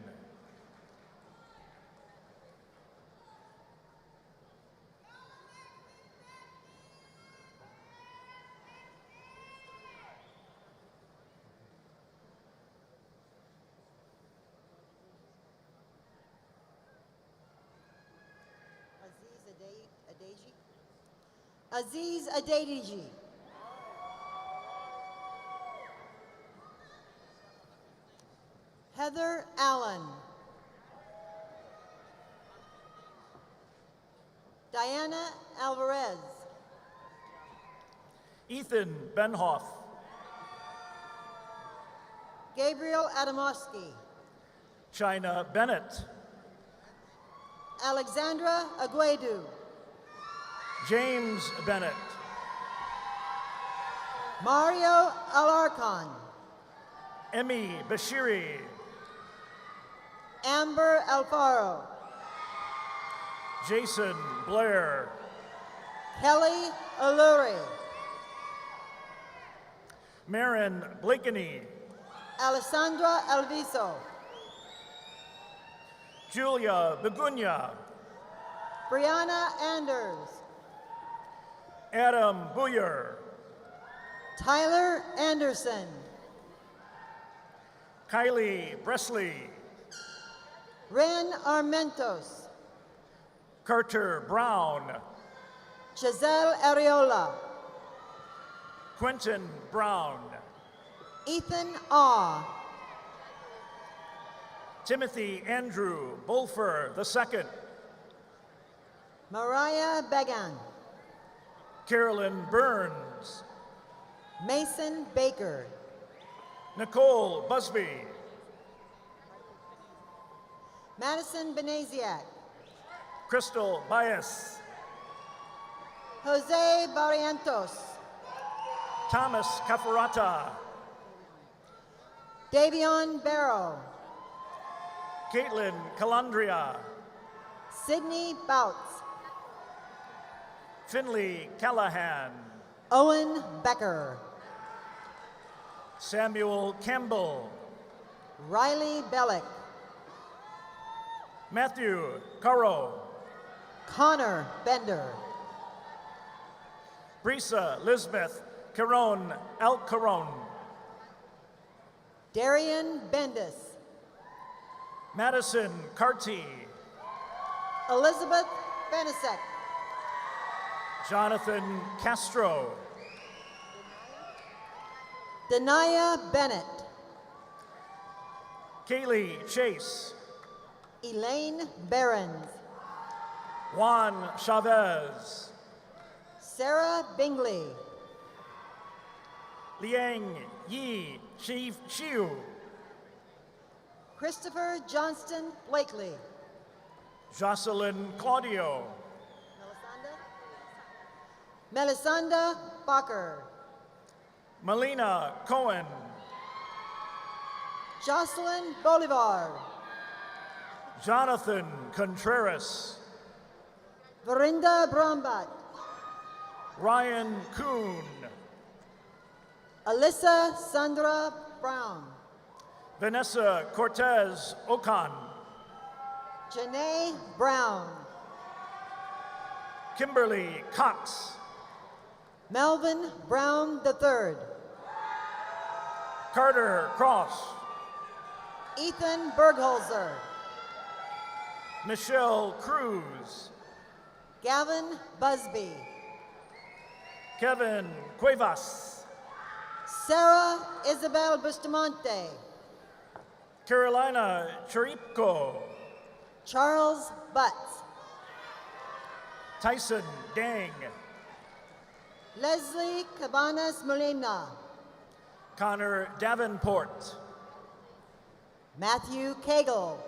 Aziz Adedeji. Heather Allen. Diana Alvarez. Ethan Benhoff. Gabriel Adamowski. China Bennett. Alexandra Aguedu. James Bennett. Mario Alarcon. Emmy Bashiri. Amber Alfaro. Jason Blair. Kelly Alluri. Marin Blakeney. Alessandra Alviso. Julia Begunya. Brianna Anders. Adam Booyer. Tyler Anderson. Kylie Bresley. Ren Armentos. Carter Brown. Giselle Areola. Quentin Brown. Ethan Aw. Timothy Andrew Bulfer II. Mariah Began. Carolyn Burns. Mason Baker. Nicole Busby. Madison Benaziac. Crystal Bias. Jose Barrientos. Thomas Cafarata. Davion Barrow. Caitlin Calandria. Sydney Bouts. Finley Callahan. Owen Becker. Samuel Campbell. Riley Bellick. Matthew Caro. Connor Bender. Brisa Lisbeth Caron Alcaron. Darian Bendis. Madison Carty. Elizabeth Benisek. Jonathan Castro. Denia Bennett. Kaylee Chase. Elaine Behrens. Juan Chavez. Sarah Bingley. Liang Yi Shiu. Christopher Johnston Blakely. Jocelyn Claudio. Melisanda Bacher. Melina Cohen. Jocelyn Bolivar. Jonathan Contreras. Verinda Brombat. Ryan Kuhn. Alyssa Sandra Brown. Vanessa Cortez Okan. Janae Brown. Kimberly Cox. Melvin Brown III. Carter Cross. Ethan Bergholzer. Michelle Cruz. Gavin Busby. Kevin Cuevas. Sarah Isabel Bustamante. Carolina Chiripko. Charles Butts. Tyson Dang. Leslie Cabanas Molina. Connor Davenport. Matthew Cagle.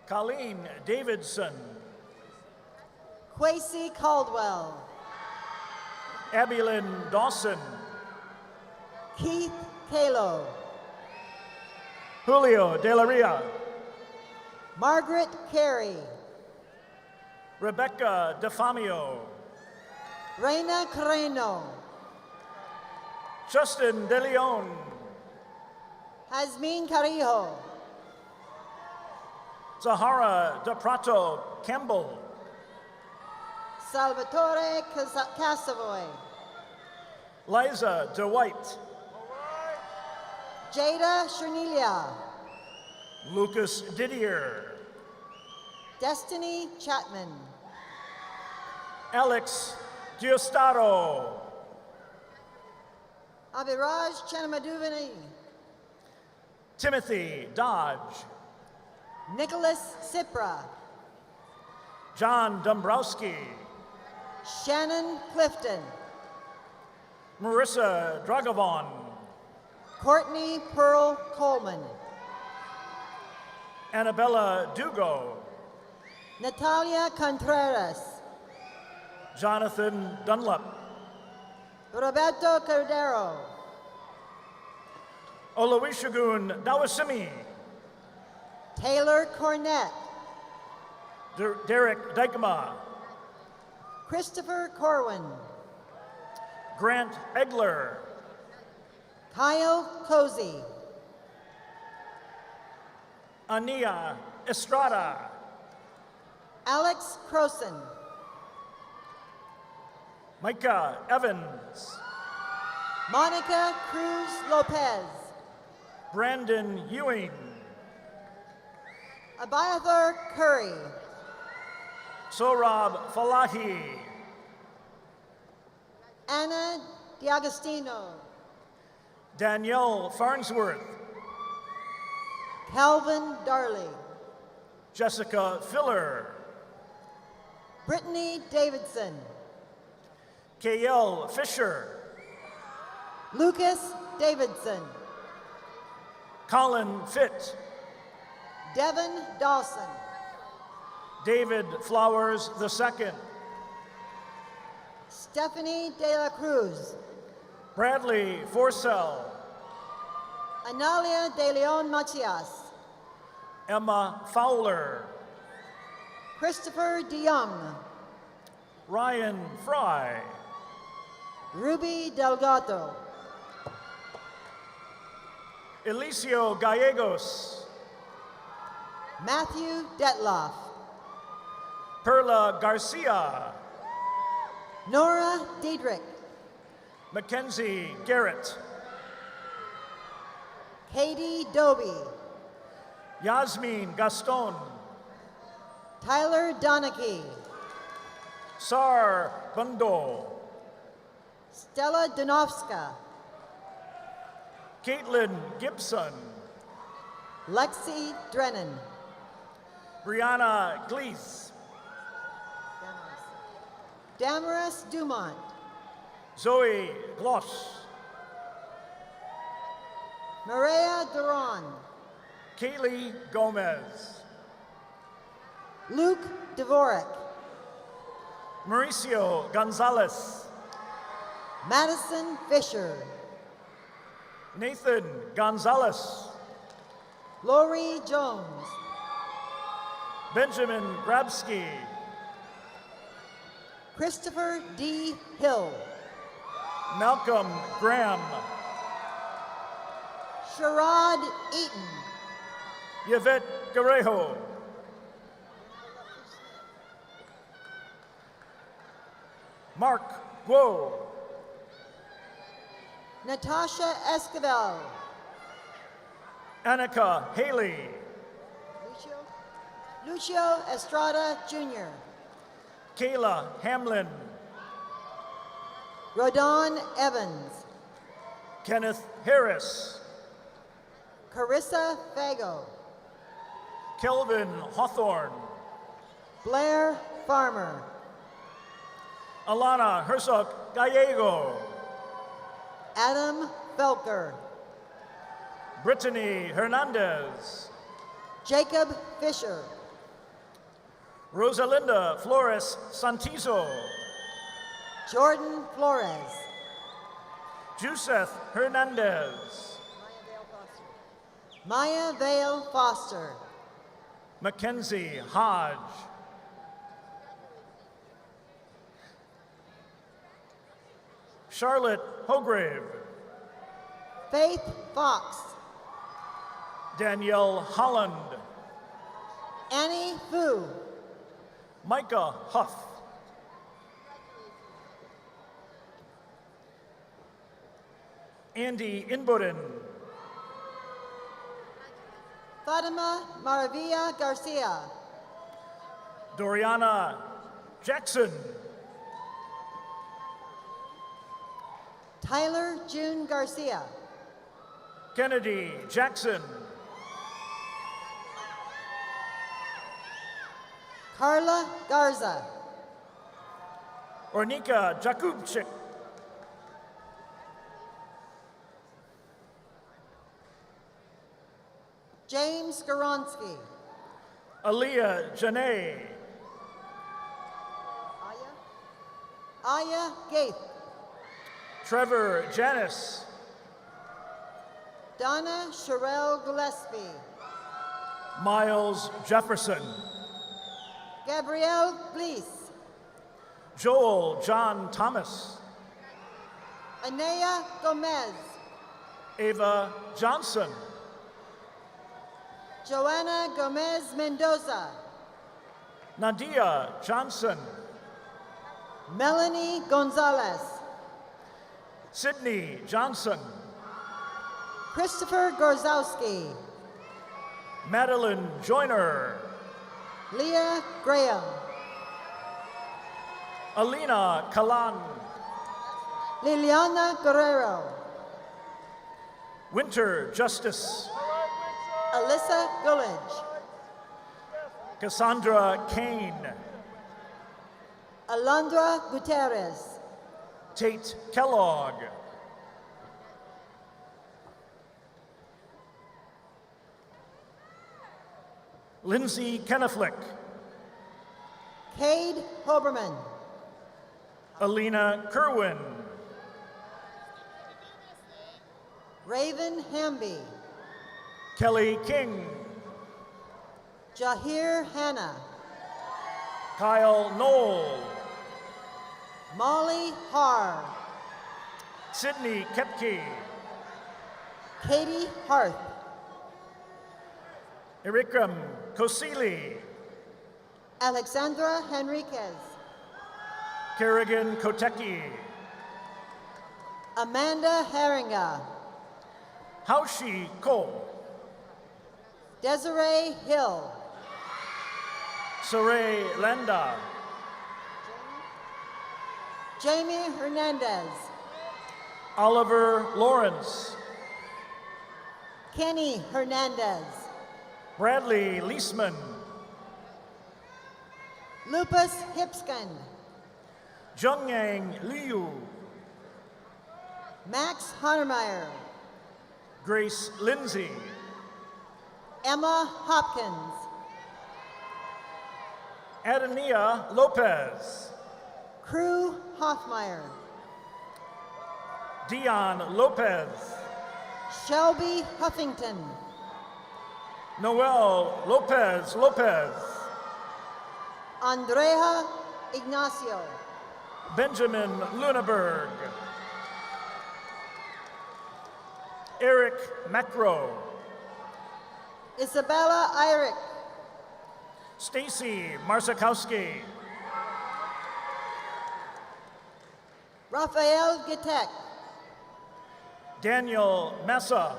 Colleen Davidson. Quasi Caldwell. Abylyn Dawson. Keith Kalo. Julio De La Ria. Margaret Carey. Rebecca DeFamio. Reina Carreno. Justin De Leon. Hasmin Carijo. Zahara De Prato Campbell. Salvatore Casavoy. Liza DeWhite. Jada Chernelia. Lucas Didier. Destiny Chapman. Alex Diostado. Abiraj Chanamaduvani. Timothy Dodge. Nicholas Sipra. John Dombrowski. Shannon Clifton. Marissa Dragavon. Courtney Pearl Coleman. Annabella Dugo. Natalia Contreras. Jonathan Dunlap. Roberto Cordero. Olusegun Dawasimi. Taylor Cornett. Derek Dykema. Christopher Corwin. Grant Egler. Kyle Cozy. Ania Estrada. Alex Croson. Micah Evans. Monica Cruz Lopez. Brandon Ewing. Abiathar Curry. Sorab Falahi. Anna D'Agostino. Danielle Farnsworth. Calvin Darley. Jessica Filler. Brittany Davidson. Kayel Fisher. Lucas Davidson. Colin Fitt. Devin Dawson. David Flowers II. Stephanie De La Cruz. Bradley Forsell. Analia De Leon Macias. Emma Fowler. Christopher DeYoung. Ryan Fry. Ruby Delgado. Elicio Gallegos. Matthew Detloff. Perla Garcia. Nora Diedrich. Mackenzie Garrett. Katie Doby. Yasmin Gaston. Tyler Donaghy. Sar Bundo. Stella Donofska. Caitlin Gibson. Lexi Drennan. Brianna Glees. Damaris Dumont. Zoe Gloss. Maria Duran. Kaylee Gomez. Luke Dvorak. Mauricio Gonzalez. Madison Fisher. Nathan Gonzalez. Lori Jones. Benjamin Grabsky. Christopher D. Hill. Malcolm Graham. Sherrod Eaton. Yvette Guerrejo. Mark Guo. Natasha Esquivel. Annika Haley. Lucio Estrada Jr. Kayla Hamlin. Rodon Evans. Kenneth Harris. Carissa Fago. Kelvin Hawthorne. Blair Farmer. Alana Herzog Gallego. Adam Felker. Brittany Hernandez. Jacob Fisher. Rosalinda Flores Santizo. Jordan Flores. Juseth Hernandez. Maya Vale Foster. Mackenzie Hodge. Charlotte Hograve. Faith Fox. Danielle Holland. Annie Fu. Micah Huff. Andy Inboden. Fatima Maravilla Garcia. Doriana Jackson. Tyler June Garcia. Kennedy Jackson. Carla Garza. Ornika Jakubczyk. James Goronsky. Aaliyah Janae. Aya Gaith. Trevor Janis. Donna Sherelle Gillespie. Miles Jefferson. Gabrielle Glees. Joel John Thomas. Anaya Gomez. Ava Johnson. Joanna Gomez Mendoza. Nadia Johnson. Melanie Gonzalez. Sydney Johnson. Christopher Gorzowski. Madeline Joyner. Leah Graham. Alina Kalan. Liliana Guerrero. Winter Justice. Alyssa Gullidge. Cassandra Kane. Alondra Gutierrez. Tate Kellogg. Lindsay Kenneflick. Cade Hoberman. Alina Kerwin. Raven Hamby. Kelly King. Jahir Hanna. Kyle Knoll. Molly Har. Sydney Kepke. Katie Harth. Erikram Kosili. Alexandra Henriquez. Kerrigan Kotecki. Amanda Haringa. Haushi Ko. Desiree Hill. Saray Lenda. Jamie Hernandez. Oliver Lawrence. Kenny Hernandez. Bradley Leisman. Lupus Hipskin. Jungyang Liu. Max Honnermeyer. Grace Lindsay. Emma Hopkins. Adania Lopez. Crew Hoffmeyer. Dion Lopez. Shelby Huffington. Noel Lopez Lopez. Andrea Ignacio. Benjamin Luneberg. Eric Macro. Isabella Irick. Stacy Marsakowski. Raphael Gitek. Daniel Massa.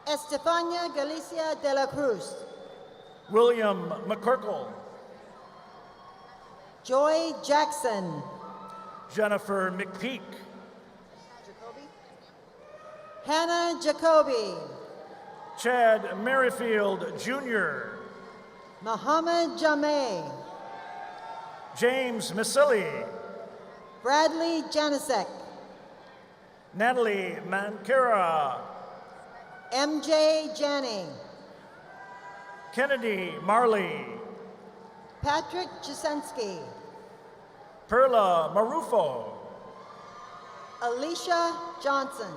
Estefania Galicia de la Cruz. William McCorkle. Joy Jackson. Jennifer McPeak. Hannah Jacoby. Chad Merrifield Jr. Muhammad Jameh. James Masilli. Bradley Janisek. Natalie Mankera. MJ Janney. Kennedy Marley. Patrick Jasensky. Perla Marufo. Alicia Johnson.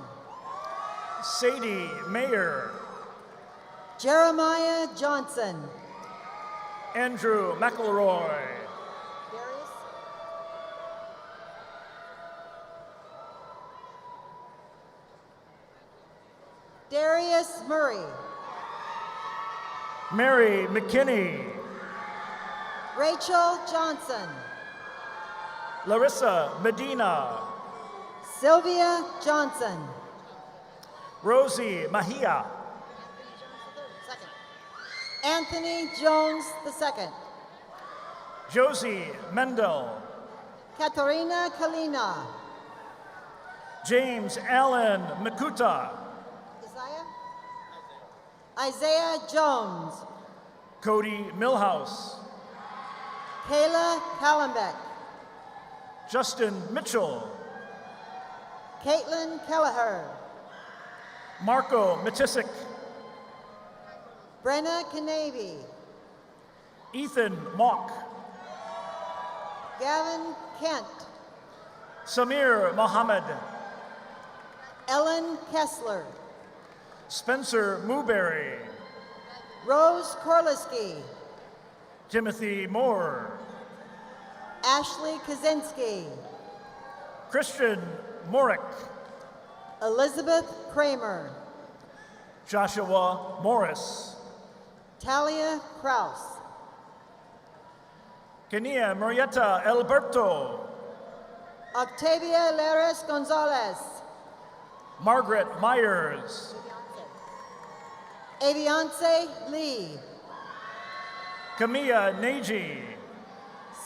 Sadie Mayer. Jeremiah Johnson. Andrew McElroy. Darius Murray. Mary McKinney. Rachel Johnson. Larissa Medina. Sylvia Johnson. Rosie Mahia. Anthony Jones II. Josie Mendel. Katarina Kalina. James Allen Makuta. Isaiah Jones. Cody Millhouse. Kayla Kallenbeck. Justin Mitchell. Caitlin Kelleher. Marco Matisik. Brenna Canavy. Ethan Mock. Gavin Kent. Samir Mohammed. Ellen Kessler. Spencer Mooberry. Rose Korliski. Timothy Moore. Ashley Kaczynski. Christian Morick. Elizabeth Kramer. Joshua Morris. Talia Kraus. Kenia Marietta Alberto. Octavia Leres Gonzalez. Margaret Myers. Aviance Lee. Camilla Nagy.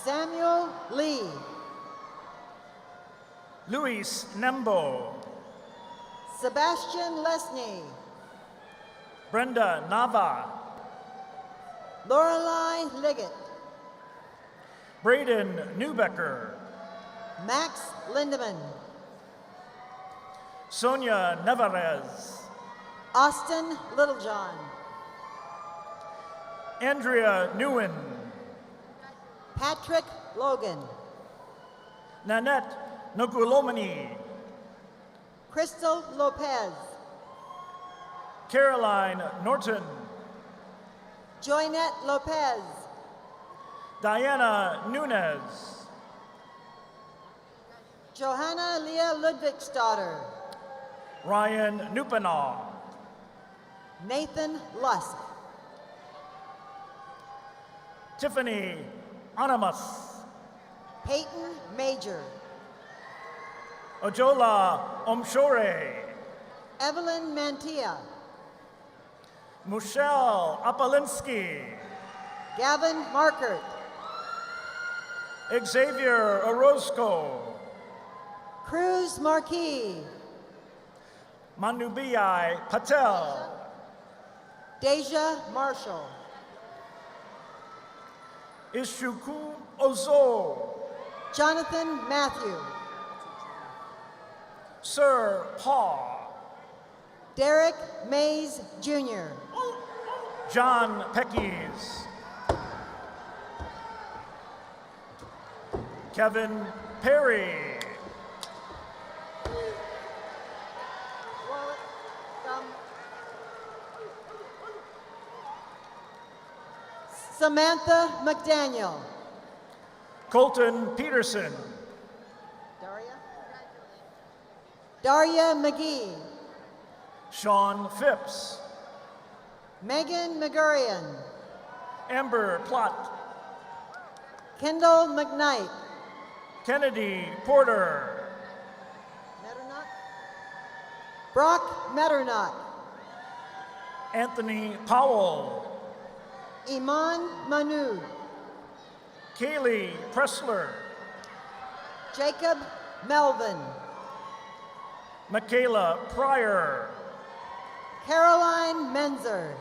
Samuel Lee. Luis Nembo. Sebastian Lesney. Brenda Nava. Lorelei Liggett. Braden Newbecker. Max Lindeman. Sonia Nevarez. Austin Littlejohn. Andrea Newen. Patrick Logan. Nanette Nokulomani. Crystal Lopez. Caroline Norton. Joynette Lopez. Diana Nunez. Johanna Leah Ludwigsdottir. Ryan Nupanaw. Nathan Lusk. Tiffany Anamus. Peyton Major. Ojola Omshore. Evelyn Mantia. Michelle Apalinsky. Gavin Markert. Xavier Orozco. Cruz Marquis. Manubiai Patel. Deja Marshall. Ishuku Ozo. Jonathan Matthew. Sir Paul. Derek Mays Jr. John Peckies. Kevin Perry. Samantha McDaniel. Colton Peterson. Daria McGee. Sean Phipps. Megan McGurian. Amber Plott. Kendall McKnight. Kennedy Porter. Brock Metternach. Anthony Powell. Iman Manud. Kaylee Pressler. Jacob Melvin. Michaela Pryor. Caroline Menzer.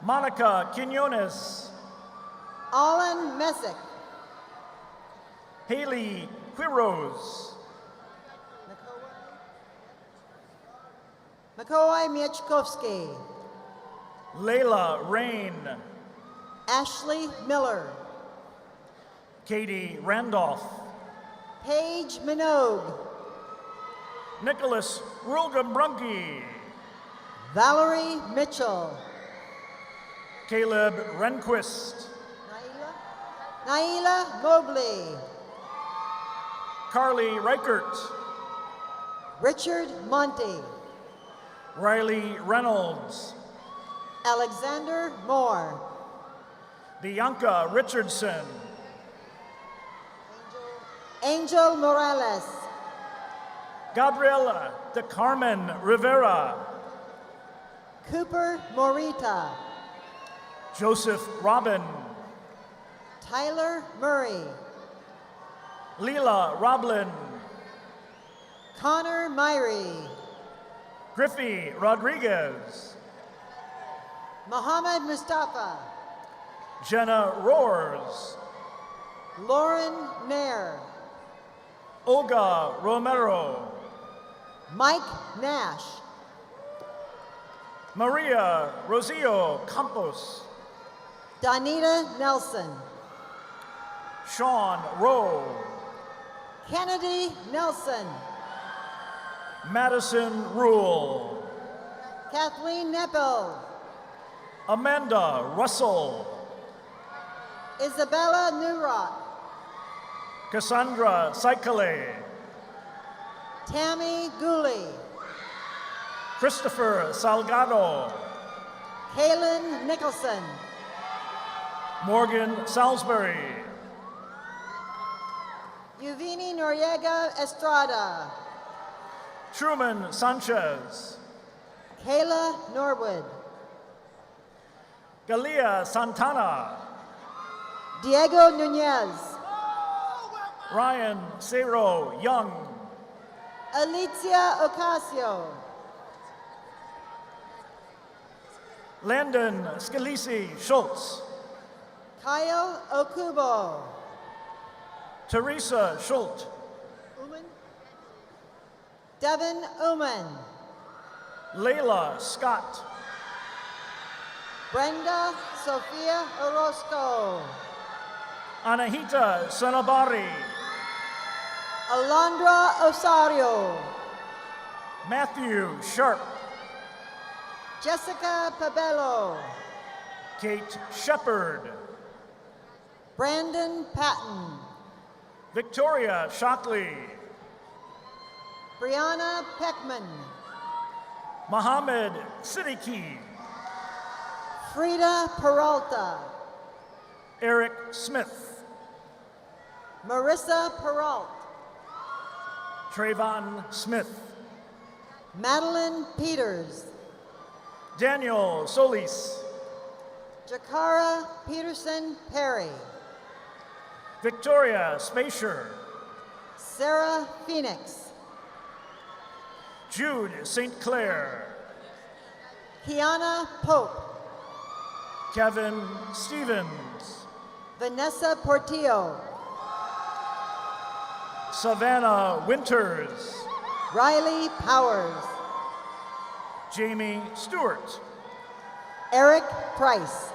Monica Quinones. Alan Messick. Haley Quiros. McCoy Mieczkowski. Layla Rain. Ashley Miller. Katie Randolph. Paige Minogue. Nicholas Rulgambrunke. Valerie Mitchell. Caleb Renquist. Naila Mobley. Carly Reichert. Richard Monty. Riley Reynolds. Alexander Moore. Bianca Richardson. Angel Morales. Gabriela de Carmen Rivera. Cooper Morita. Joseph Robin. Tyler Murray. Leela Roblin, Connor Myrie, Griffey Rodriguez, Mohammed Mustafa, Jenna Roars, Lauren Nair, Olga Romero, Mike Nash, Maria Rosillo Campos, Donita Nelson, Sean Rowe, Kennedy Nelson, Madison Rule, Kathleen Neppel, Amanda Russell, Isabella Newrock, Cassandra Saikale, Tammy Gooley, Christopher Salgado, Kaylin Nicholson, Morgan Salisbury, Yuvini Noriega Estrada, Truman Sanchez, Kayla Norwood, Galia Santana, Diego Nunez, Ryan Cero Young, Alicia Ocasio, Landon Scalisi Schultz, Kyle Okubo, Teresa Schultz, Devin Uman, Layla Scott, Brenda Sofia Orozco, Anahita Sanabari, Alondra Osario, Matthew Sharp, Jessica Pabello, Kate Shepard, Brandon Patton, Victoria Shockley, Brianna Peckman, Mohammed Siddiqui, Frida Peralta, Eric Smith, Marissa Peralt, Trayvon Smith, Madeline Peters, Daniel Solis, Jakara Peterson Perry, Victoria Spacer, Sarah Phoenix, Jude St. Clair, Kiana Pope, Kevin Stevens, Vanessa Portillo, Savannah Winters, Riley Powers, Jamie Stewart, Eric Price,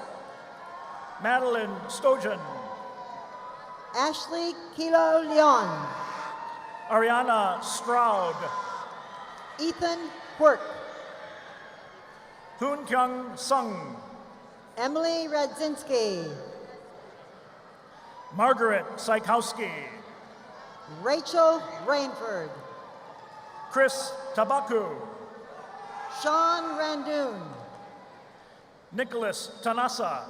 Madeline Stojan, Ashley Kilo Leon, Ariana Stroud, Ethan Quirk, Hoon Kyung Sung, Emily Radzinski, Margaret Sykowski, Rachel Rainford, Chris Tabaku, Sean Randoon, Nicholas Tanasa,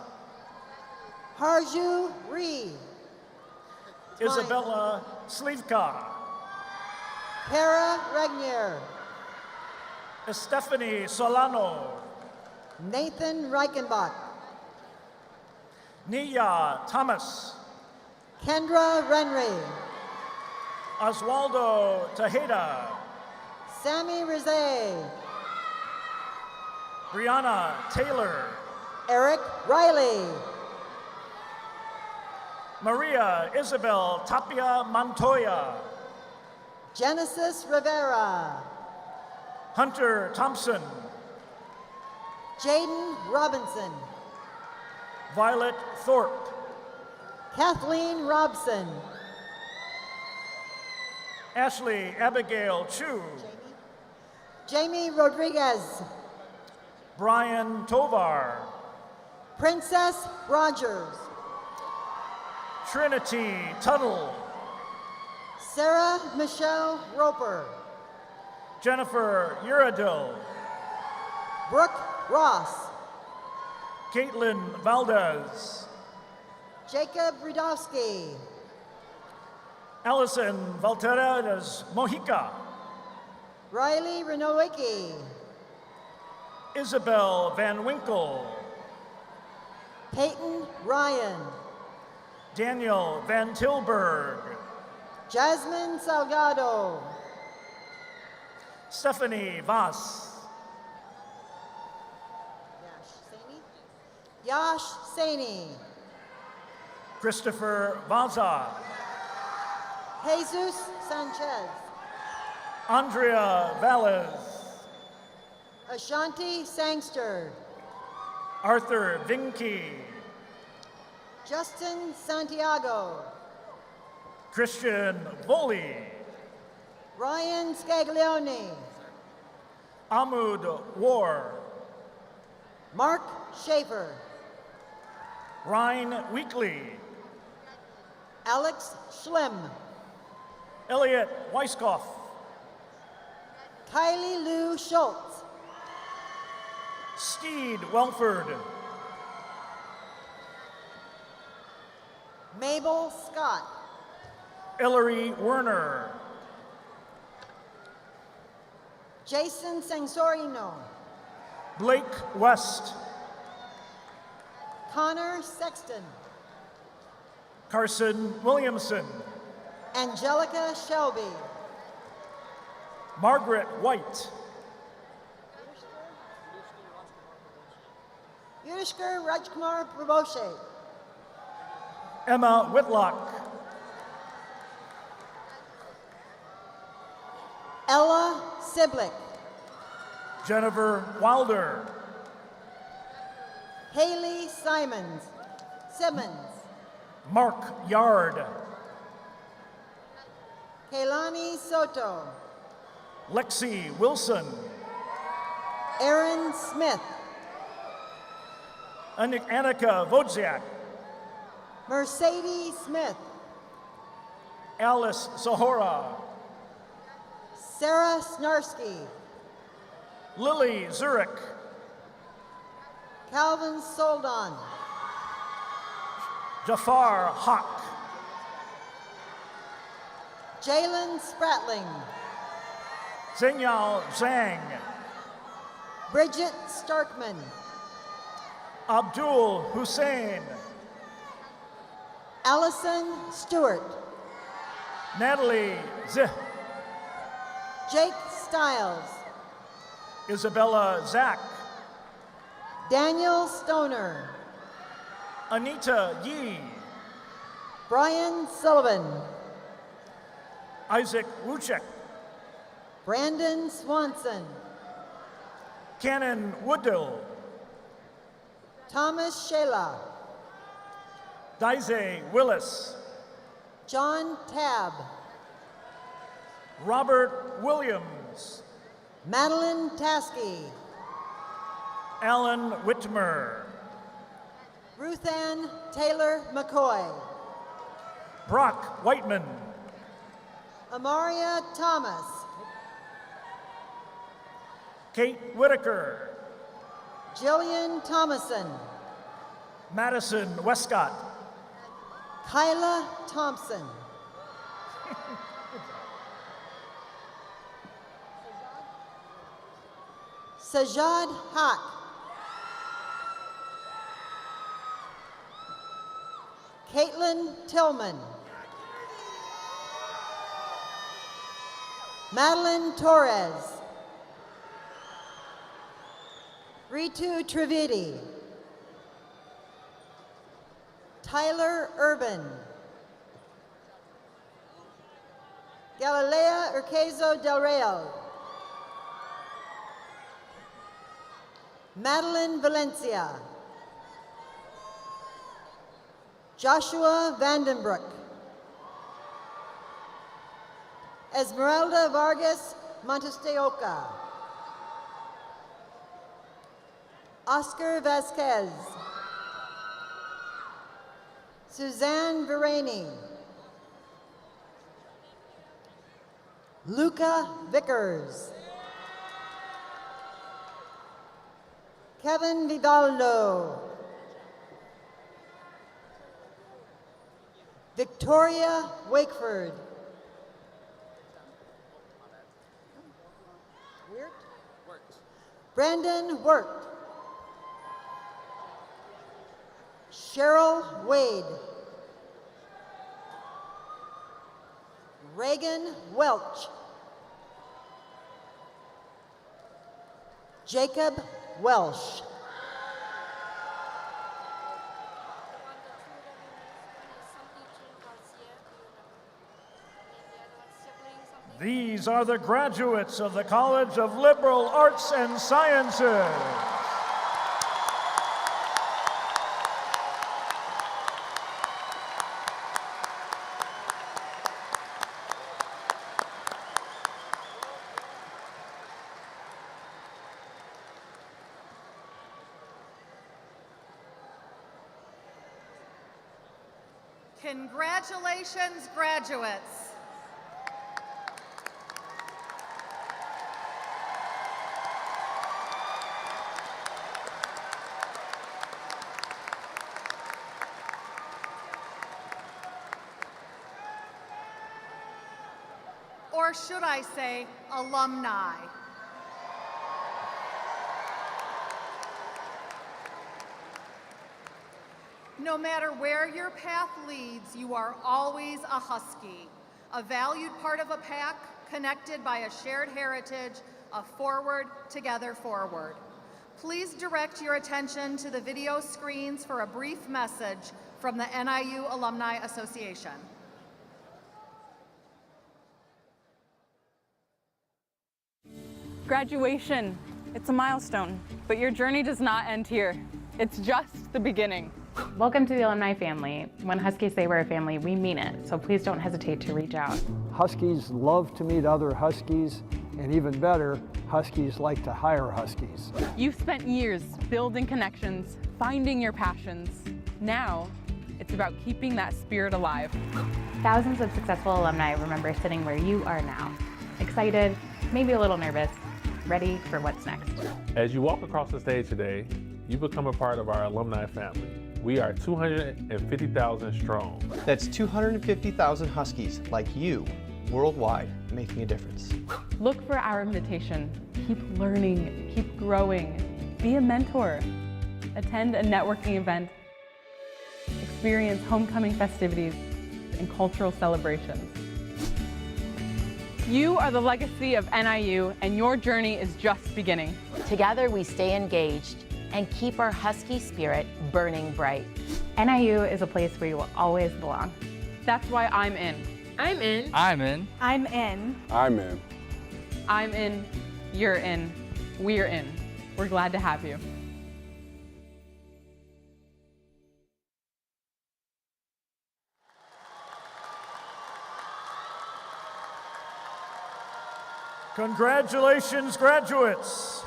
Harju Ree, Isabella Slivka, Kara Regnier, Stephanie Solano, Nathan Reichenbach, Nia Thomas, Kendra Renry, Oswaldo Tejeda, Sammy Rizé, Brianna Taylor, Eric Riley, Maria Isabel Tapia Montoya, Genesis Rivera, Hunter Thompson, Jaden Robinson, Violet Thorpe, Kathleen Robson, Ashley Abigail Chu, Jamie Rodriguez, Brian Tovar, Princess Rogers, Trinity Tuttle, Sarah Michelle Roper, Jennifer Uradil, Brooke Ross, Caitlin Valdez, Jacob Rudowski, Allison Valterez Mojica, Riley Renowicki, Isabel Van Winkle, Peyton Ryan, Daniel Van Tilburg, Jasmine Salgado. Stephanie Voss. Yash Saini. Christopher Vaza. Jesus Sanchez. Andrea Valles. Ashanti Sangster. Arthur Vinky. Justin Santiago. Christian Voley. Ryan Scaglione. Ahmud War. Mark Schaefer. Ryan Weekly. Alex Schlimm. Elliot Weiskopf. Kylie Lou Schultz. Steed Welford. Mabel Scott. Ellery Werner. Jason Sensorino. Blake West. Connor Sexton. Carson Williamson. Angelica Shelby. Margaret White. Yudhishkar Rajkumar Praboshe. Emma Whitlock. Ella Siblick. Jennifer Wilder. Haley Simmons. Mark Yard. Kaylani Soto. Lexi Wilson. Aaron Smith. Annika Wojciak. Mercedes Smith. Alice Zahora. Sarah Snarsky. Lily Zurich. Calvin Soldan. Jafar Hawk. Jalen Spratling. Zengyao Zhang. Bridget Starkman. Abdul Hussein. Allison Stewart. Natalie Zih. Jake Stiles. Isabella Zach. Daniel Stoner. Anita Yee. Brian Sullivan. Isaac Wuchek. Brandon Swanson. Cannon Woodill. Thomas Shela. Daisy Willis. John Tabb. Robert Williams. Madeline Taskey. Alan Whitmer. Ruthann Taylor McCoy. Brock Whiteman. Amaria Thomas. Kate Whitaker. Jillian Thomason. Madison Westcott. Kyla Thompson. Sajad Haq. Caitlin Tillman. Madeline Torres. Ritu Trivedi. Tyler Urban. Galilea Urquizo Del Real. Madeline Valencia. Joshua Vandenbroek. Esmeralda Vargas Montesteoca. Oscar Vasquez. Suzanne Verani. Luca Vickers. Kevin Vivaldo. Victoria Wakeford. Brandon Wirt. Cheryl Wade. Reagan Welch. Jacob Welsh. These are the graduates of the College of Liberal Arts and Sciences. Congratulations, graduates. Or should I say, alumni. No matter where your path leads, you are always a Husky, a valued part of a pack connected by a shared heritage of forward, together, forward. Please direct your attention to the video screens for a brief message from the NIU Alumni Association. Graduation, it's a milestone, but your journey does not end here. It's just the beginning. Welcome to the alumni family. When Huskies say we're a family, we mean it, so please don't hesitate to reach out. Huskies love to meet other Huskies, and even better, Huskies like to hire Huskies. You've spent years building connections, finding your passions. Now, it's about keeping that spirit alive. Thousands of successful alumni remember sitting where you are now. Excited, maybe a little nervous, ready for what's next. As you walk across the stage today, you become a part of our alumni family. We are 250,000 strong. That's 250,000 Huskies like you, worldwide, making a difference. Look for our invitation. Keep learning, keep growing, be a mentor. Attend a networking event, experience homecoming festivities, and cultural celebrations. You are the legacy of NIU, and your journey is just beginning. Together we stay engaged and keep our Husky spirit burning bright. NIU is a place where you will always belong. That's why I'm in. I'm in. I'm in. I'm in. I'm in. I'm in. You're in. We're in. We're glad to have you. Congratulations, graduates.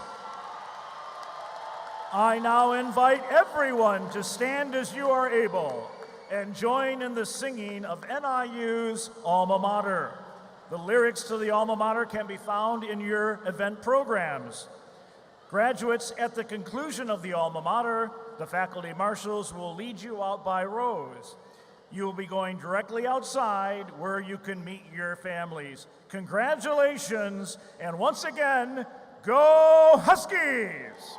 I now invite everyone to stand as you are able and join in the singing of NIU's alma mater. The lyrics to the alma mater can be found in your event programs. Graduates, at the conclusion of the alma mater, the faculty marshals will lead you out by rows. You will be going directly outside where you can meet your families. Congratulations, and once again, go Huskies!